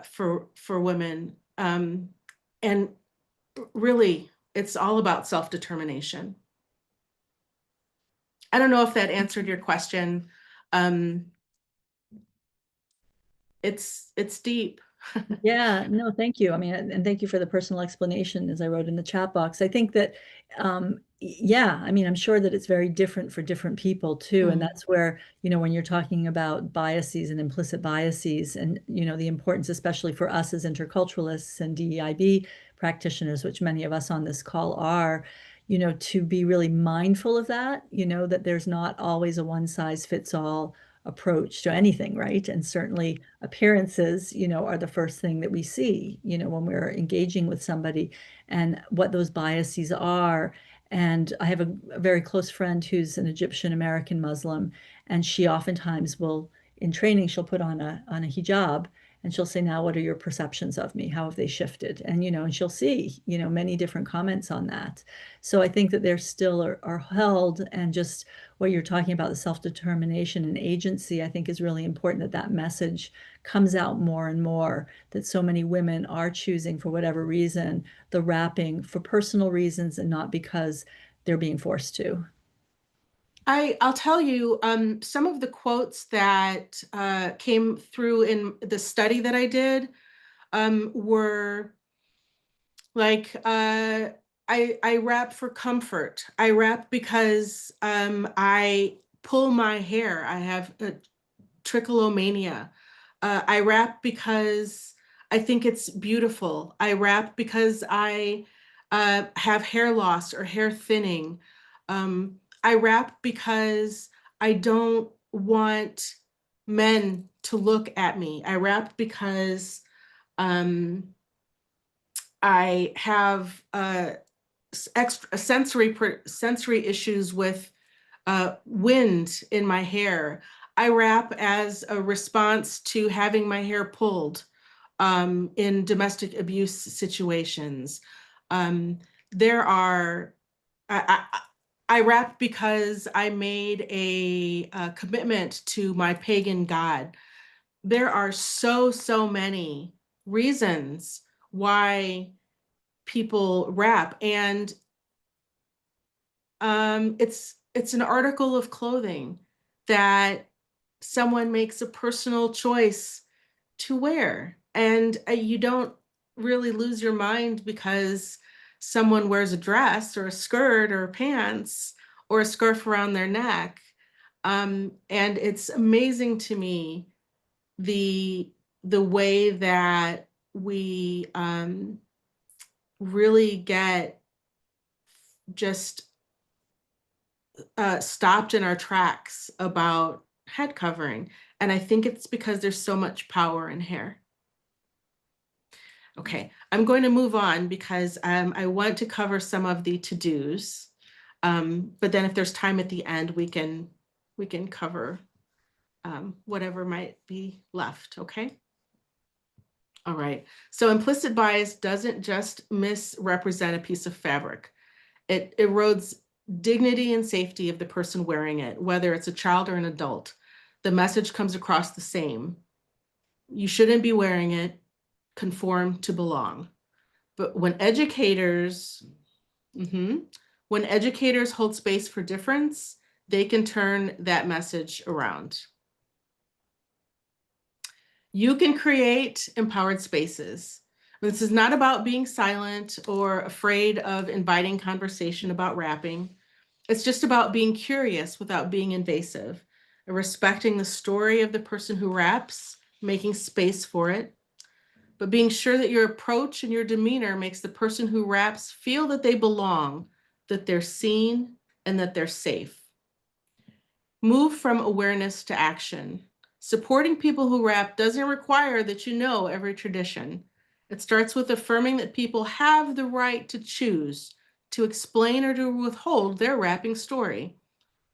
for women, and really, it's all about self-determination. I don't know if that answered your question. It's deep. Yeah, no, thank you. I mean, and thank you for the personal explanation, as I wrote in the chat box. I think that, yeah, I mean, I'm sure that it's very different for different people too. And that's where, when you're talking about biases and implicit biases and, the importance, especially for us as interculturalists and DEIB practitioners, which many of us on this call are, to be really mindful of that, that there's not always a one size fits all approach to anything, right? And certainly appearances, are the first thing that we see, when we're engaging with somebody, and what those biases are. And I have a very close friend who's an Egyptian American Muslim, and she oftentimes will, in training, she'll put on a hijab, and she'll say, now, what are your perceptions of me? How have they shifted? And, and she'll see, many different comments on that. So I think that there still are held, and just what you're talking about, the self-determination and agency, I think is really important, that that message comes out more and more, that so many women are choosing, for whatever reason, the wrapping for personal reasons and not because they're being forced to. I'll tell you, some of the quotes that came through in the study that I did were like, I wrap for comfort. I wrap because I pull my hair. I have a trichomania. I wrap because I think it's beautiful. I wrap because I have hair loss or hair thinning. I wrap because I don't want men to look at me. I wrap because um, I have extra sensory issues with wind in my hair. I wrap as a response to having my hair pulled in domestic abuse situations. Um, there are, I wrap because I made a commitment to my pagan God. There are so many reasons why people wrap, and it's an article of clothing that someone makes a personal choice to wear, and you don't really lose your mind because someone wears a dress or a skirt or pants or a scarf around their neck. And it's amazing to me the way that we really get just stopped in our tracks about head covering. And I think it's because there's so much power in hair. Okay, I'm going to move on because I want to cover some of the to-dos. But then if there's time at the end, we can cover whatever might be left, okay? All right, so implicit bias doesn't just misrepresent a piece of fabric. It erodes dignity and safety of the person wearing it, whether it's a child or an adult. The message comes across the same. You shouldn't be wearing it. Conform to belong. But when educators hold space for difference, they can turn that message around. You can create empowered spaces. This is not about being silent or afraid of inviting conversation about wrapping. It's just about being curious without being invasive, respecting the story of the person who wraps, making space for it, but being sure that your approach and your demeanor makes the person who wraps feel that they belong, that they're seen, and that they're safe. Move from awareness to action. Supporting people who wrap doesn't require that you know every tradition. It starts with affirming that people have the right to choose to explain or to withhold their wrapping story.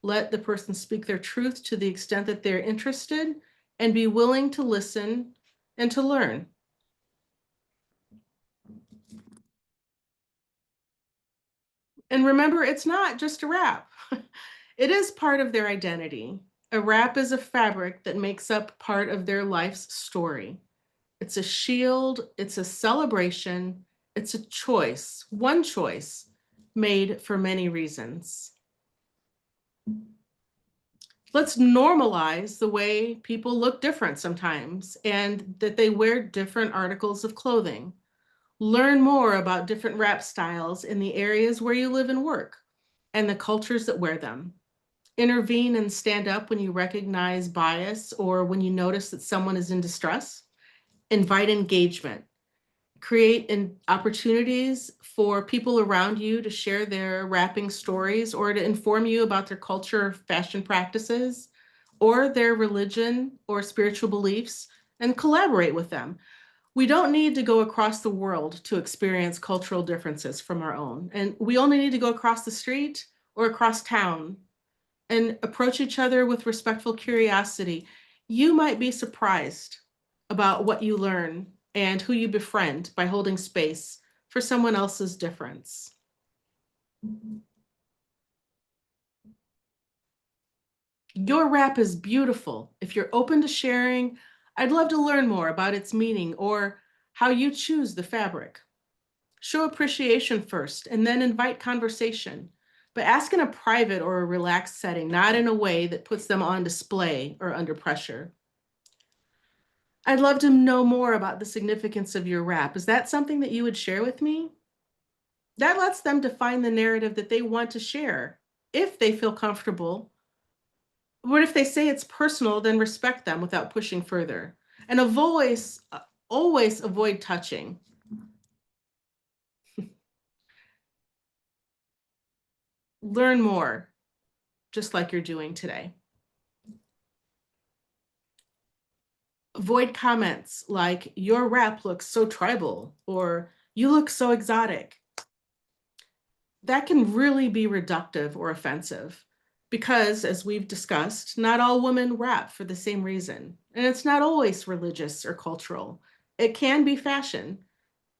Let the person speak their truth to the extent that they're interested, and be willing to listen and to learn. And remember, it's not just a wrap. It is part of their identity. A wrap is a fabric that makes up part of their life's story. It's a shield, it's a celebration, it's a choice, one choice made for many reasons. Let's normalize the way people look different sometimes and that they wear different articles of clothing. Learn more about different wrap styles in the areas where you live and work and the cultures that wear them. Intervene and stand up when you recognize bias or when you notice that someone is in distress. Invite engagement. Create opportunities for people around you to share their wrapping stories or to inform you about their culture, fashion practices, or their religion or spiritual beliefs, and collaborate with them. We don't need to go across the world to experience cultural differences from our own. And we only need to go across the street or across town and approach each other with respectful curiosity. You might be surprised about what you learn and who you befriend by holding space for someone else's difference. Your wrap is beautiful. If you're open to sharing, I'd love to learn more about its meaning or how you choose the fabric. Show appreciation first and then invite conversation. but ask in a private or a relaxed setting, not in a way that puts them on display or under pressure. I'd love to know more about the significance of your rap. Is that something that you would share with me? That lets them define the narrative that they want to share, if they feel comfortable. What if they say it's personal, then respect them without pushing further. And always avoid touching. Learn more, just like you're doing today. Avoid comments like, your rap looks so tribal, or you look so exotic. That can really be reductive or offensive because, as we've discussed, not all women rap for the same reason. And it's not always religious or cultural. It can be fashion,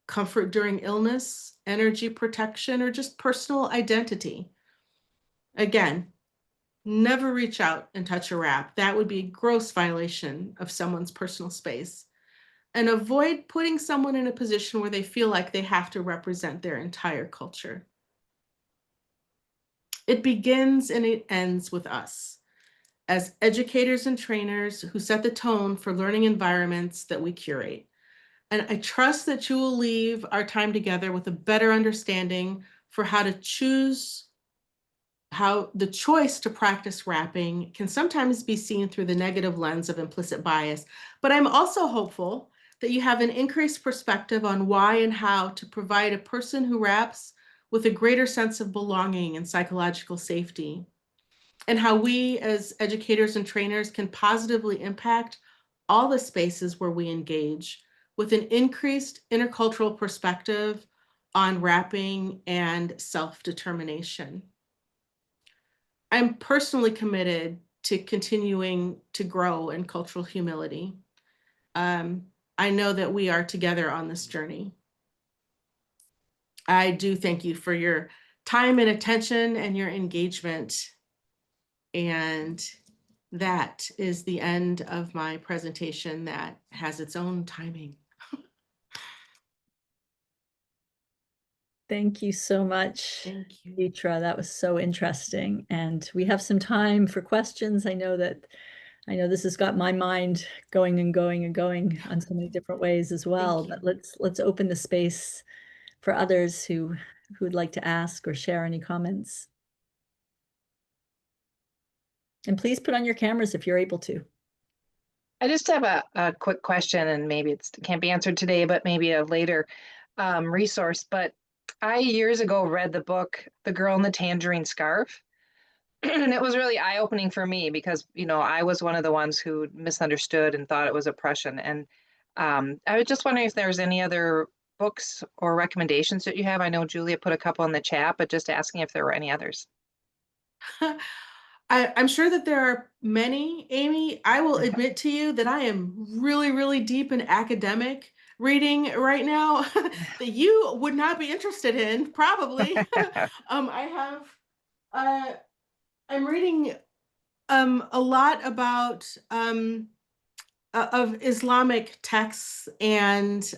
comfort during illness, energy protection, or just personal identity. Again, never reach out and touch a rap. That would be a gross violation of someone's personal space. And avoid putting someone in a position where they feel like they have to represent their entire culture. It begins and it ends with us as educators and trainers who set the tone for learning environments that we curate. And I trust that you will leave our time together with a better understanding for how to choose, how the choice to practice rapping can sometimes be seen through the negative lens of implicit bias. But I'm also hopeful that you have an increased perspective on why and how to provide a person who raps with a greater sense of belonging and psychological safety, and how we as educators and trainers can positively impact all the spaces where we engage with an increased intercultural perspective on rapping and self-determination. I'm personally committed to continuing to grow in cultural humility. I know that we are together on this journey. I do thank you for your time and attention and your engagement. And that is the end of my presentation that has its own timing. Thank you so much, Thank you. Mitra. That was so interesting. And we have some time for questions. I know this has got my mind going and going and going on so many different ways as well. Thank But you. let's open the space for others who would like to ask or share any comments. And please put on your cameras if you're able to. I just have a quick question, and maybe it can't be answered today, but maybe a later resource. But I years ago read the book The Girl in the Tangerine Scarf. And it was really eye-opening for me because, I was one of the ones who misunderstood and thought it was oppression. And I was just wondering if there's any other books or recommendations that you have. I know Julia put a couple in the chat, but just asking if there were any others. I'm sure that there are many, Amy. I will admit to you that I am really, really deep in academic reading right now that you would not be interested in, probably. I'm reading a lot about of Islamic texts and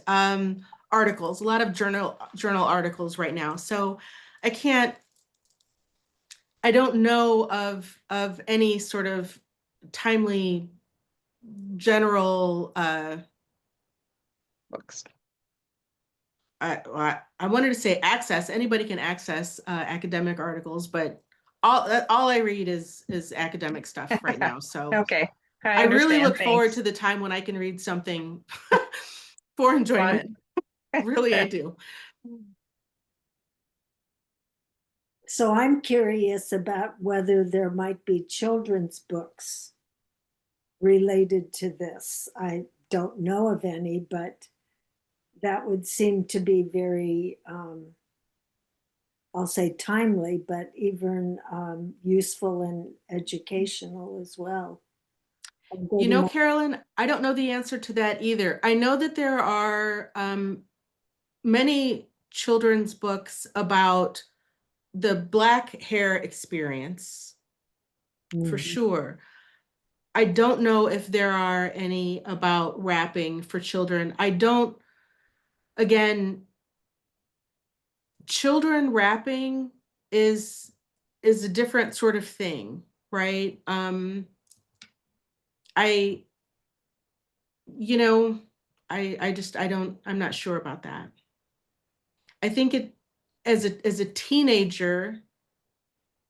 articles, a lot of journal articles right now. So I don't know of any sort of timely general Books. I wanted to say access. Anybody can access academic articles, but all I read is academic stuff right now. So Okay. I really understand. look forward Thanks. to the time when I can read something for enjoyment. Really, I do. So I'm curious about whether there might be children's books related to this. I don't know of any, but that would seem to be very, I'll say timely, but even useful and educational as well. You know, Carolyn, I don't know the answer to that either. I know that there are many children's books about the Black hair experience, for sure. I don't know if there are any about rapping for children. Again, children rapping is is a different sort of thing, right? I, you know, I'm not sure about that. I think it, as a teenager,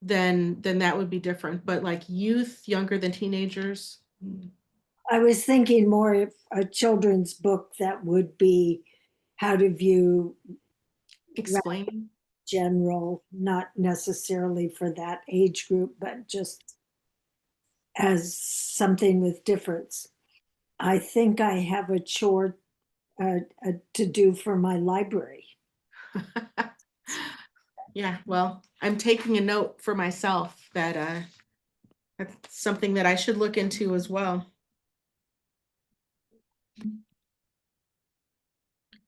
then that would be different, but like youth, younger than teenagers. I was thinking more of a children's book that would be how to view Explain. general, not necessarily for that age group, but just as something with difference. I think I have a chore to do for my library. Yeah, well, I'm taking a note for myself that that's something that I should look into as well.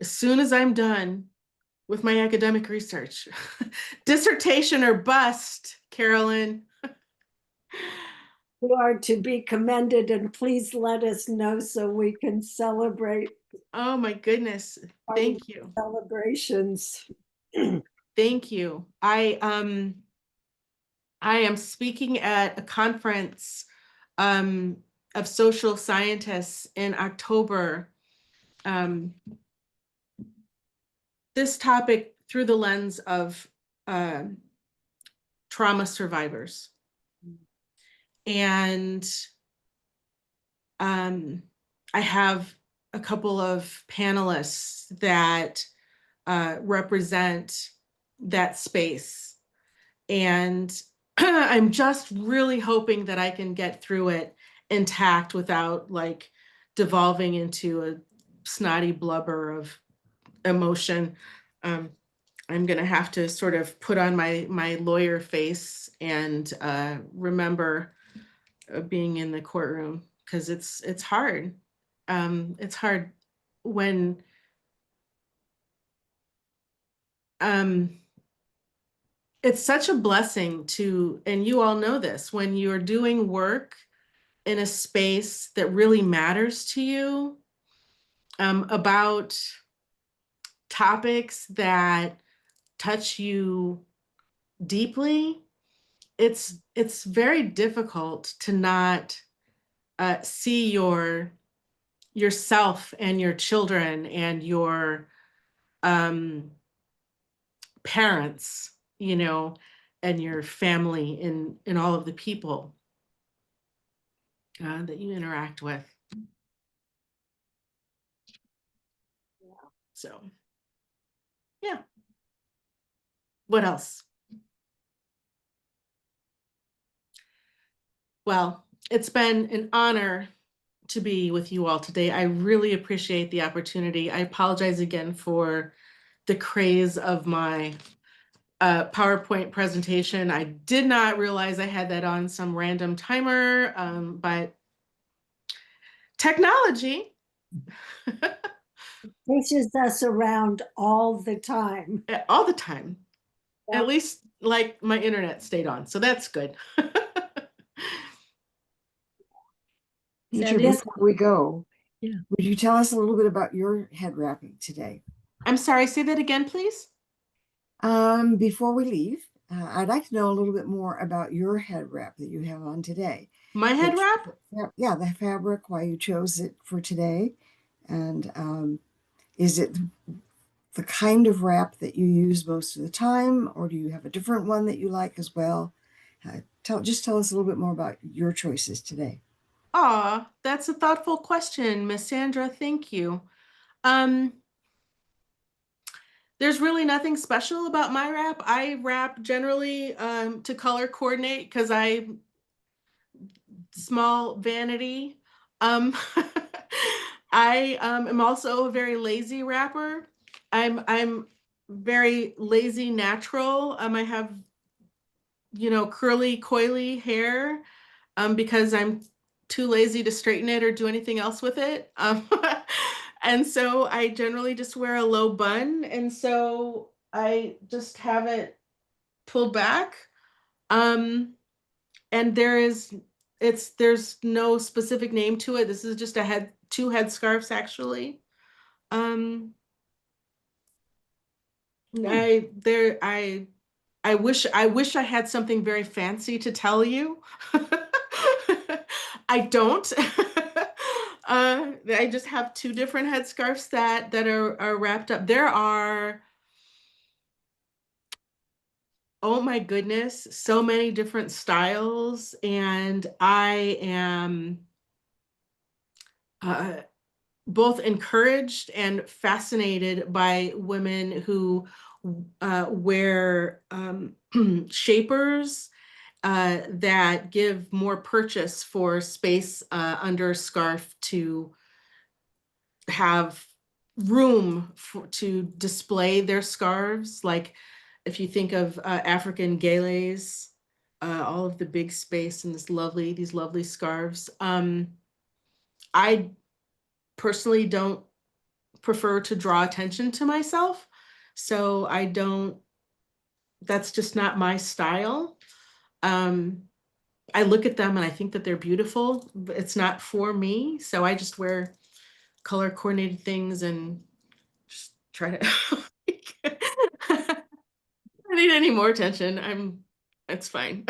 As soon as I'm done with my academic research, dissertation or bust, Carolyn. You are to be commended, and please let us know so we can celebrate Oh my goodness. Thank you. celebrations. Thank you. I am speaking at a conference of social scientists in October. This topic through the lens of trauma survivors. And I have a couple of panelists that represent that space. And I'm just really hoping that I can get through it intact without like devolving into a snotty blubber of emotion. I'm gonna have to sort of put on my lawyer face and remember being in the courtroom, because it's hard. It's hard when it's such a blessing to, and you all know this, when you're doing work in a space that really matters to you, about topics that touch you deeply, it's very difficult to not see yourself and your children and your parents, you know, and your family in all of the people that you interact with. So, yeah. What else? Well, it's been an honor to be with you all today. I really appreciate the opportunity. I apologize again for the craze of my PowerPoint presentation. I did not realize I had that on some random timer, but technology. Pushes us around all the time. All the time. Yeah. At least like my internet stayed on, so that's good. Teacher, Sandy? before we go, Yeah. would you tell us a little bit about your head wrapping today? I'm sorry, say that again, please. Before we leave, I'd like to know a little bit more about your head wrap that you have on today. My head wrap? Yeah, the fabric, why you chose it for today. And is it the kind of wrap that you use most of the time, or do you have a different one that you like as well? Just tell us a little bit more about your choices today. Aw, that's a thoughtful question, Miss Sandra. Thank you. There's really nothing special about my wrap. I wrap generally to color coordinate because I small vanity. I am also a very lazy wrapper. I'm very lazy natural. I have, you know, curly, coily hair because I'm too lazy to straighten it or do anything else with it. And so I generally just wear a low bun. And so I just have it pulled back. And there's no specific name to it. This is just two headscarves actually. I I wish I had something very fancy to tell you. I don't. I just have two different headscarves that are wrapped up. There are, oh my goodness, so many different styles, and I am both encouraged and fascinated by women who wear shapers that give more purchase for space under scarf to have room to display their scarves. Like if you think of African gales, all of the big space and these lovely scarves. I personally don't prefer to draw attention to myself, so I don't. That's just not my style. I look at them and I think that they're beautiful, but it's not for me. So I just wear color coordinated things and just try to. I don't need any more attention. It's fine.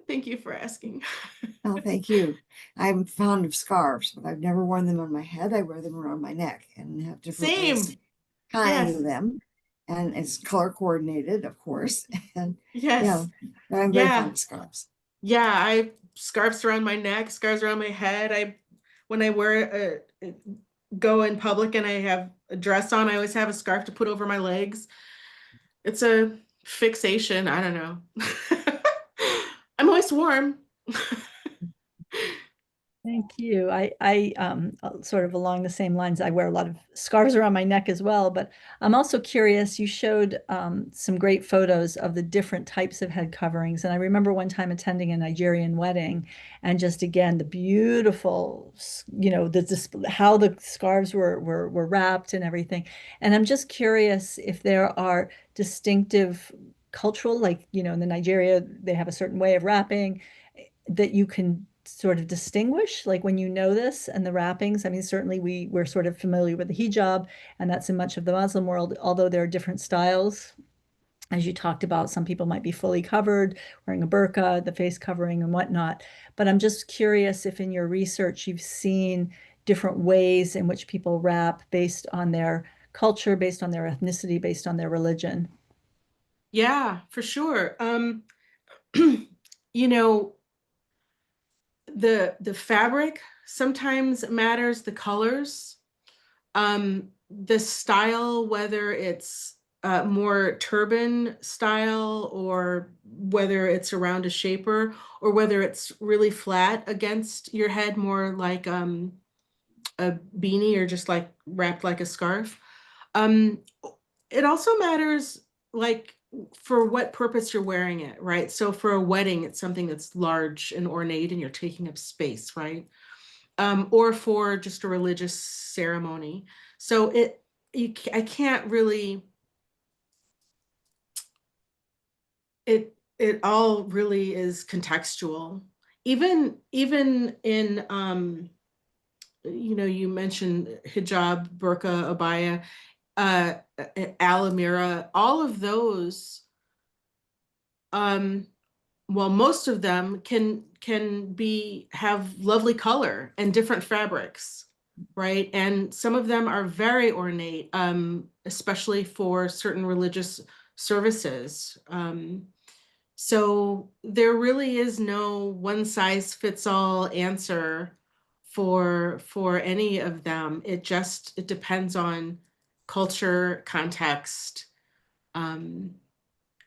Thank you for asking. Oh, thank you. I'm fond of scarves, but I've never worn them on my head. I wear them around my neck and have different ways Same. tying Yes. them. And it's color coordinated, of course. And Yes. yeah, I'm very fond of scarves. Yeah, I scarves around my neck, scarves around my head. When I go in public and I have a dress on, I always have a scarf to put over my legs. It's a fixation. I don't know. I'm always warm. Thank you. I sort of along the same lines, I wear a lot of scarves around my neck as well, but I'm also curious, you showed some great photos of the different types of head coverings. And I remember one time attending a Nigerian wedding and just again, the beautiful, how the scarves were wrapped and everything. And I'm just curious if there are distinctive cultural, like, in the Nigeria, they have a certain way of wrapping that you can sort of distinguish, like when you know this and the wrappings. I mean, certainly we're sort of familiar with the hijab, and that's in much of the Muslim world, although there are different styles. As you talked about, some people might be fully covered, wearing a burqa, the face covering and whatnot. But I'm just curious if in your research you've seen different ways in which people wrap based on their culture, based on their ethnicity, based on their religion. Yeah, for sure. You know, the fabric sometimes matters, the colors, the style, whether it's more turban style or whether it's around a shaper or whether it's really flat against your head, more like a beanie or just like wrapped like a scarf. Um, it also matters like for what purpose you're wearing it, right? So for a wedding, it's something that's large and ornate and you're taking up space, right? Or for just a religious ceremony. So I can't really, it all really is contextual. Even in, you mentioned hijab, burqa, abaya, alamira, all of those, well, most of them can have lovely color and different fabrics, right? And some of them are very ornate, especially for certain religious services. So there really is no one size fits all answer for any of them. It depends on culture, context, and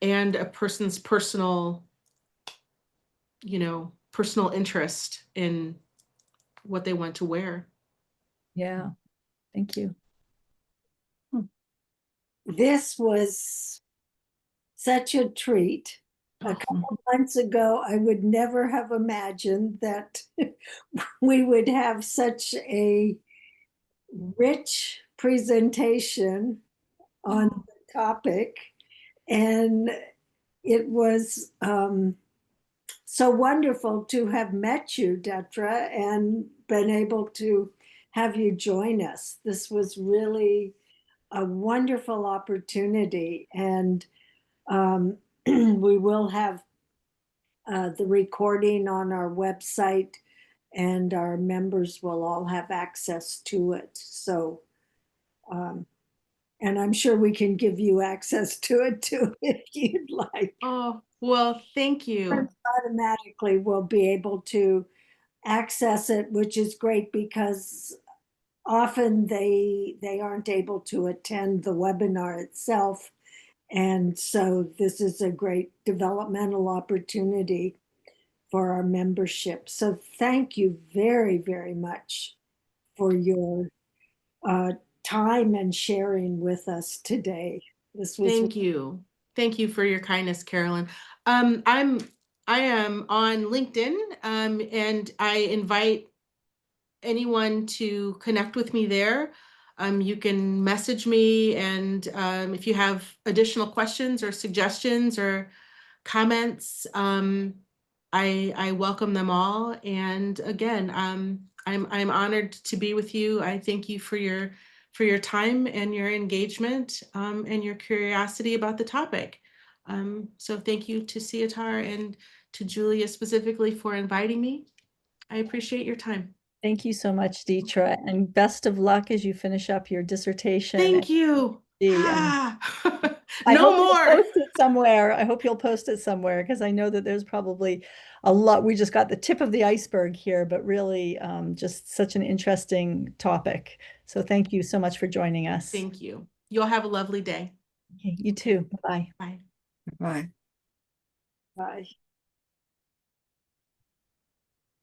a person's personal interest in what they want to wear. Yeah, thank you. This was such a treat. A couple months ago, I would never have imagined that we would have such a rich presentation on the topic. And it was so wonderful to have met you, Detra, and been able to have you join us. This was really a wonderful opportunity. And We will have the recording on our website, and our members will all have access to it. So, and I'm sure we can give you access to it too if you'd like. Oh, well, thank you. Automatically, we'll be able to access it, which is great because often they aren't able to attend the webinar itself. And so this is a great developmental opportunity for our membership. So thank you very, very much for your time and sharing with us today. This was Thank you. Thank you for your kindness, Carolyn. I am on LinkedIn, and I invite anyone to connect with me there. You can message me, and if you have additional questions or suggestions or comments, I welcome them all. And again, I'm honored to be with you. I thank you for your time and your engagement, and your curiosity about the topic. So thank you to Siatar and to Julia specifically for inviting me. I appreciate your time. Thank you so much, Deetra, and best of luck as you finish up your dissertation. Thank you. I No hope you'll more. post it somewhere. I hope you'll post it somewhere because I know that there's probably a lot. We just got the tip of the iceberg here, but really just such an interesting topic. So thank you so much for joining us. Thank you. You'll have a lovely day. Okay, you too. Bye. Bye. Bye. Bye.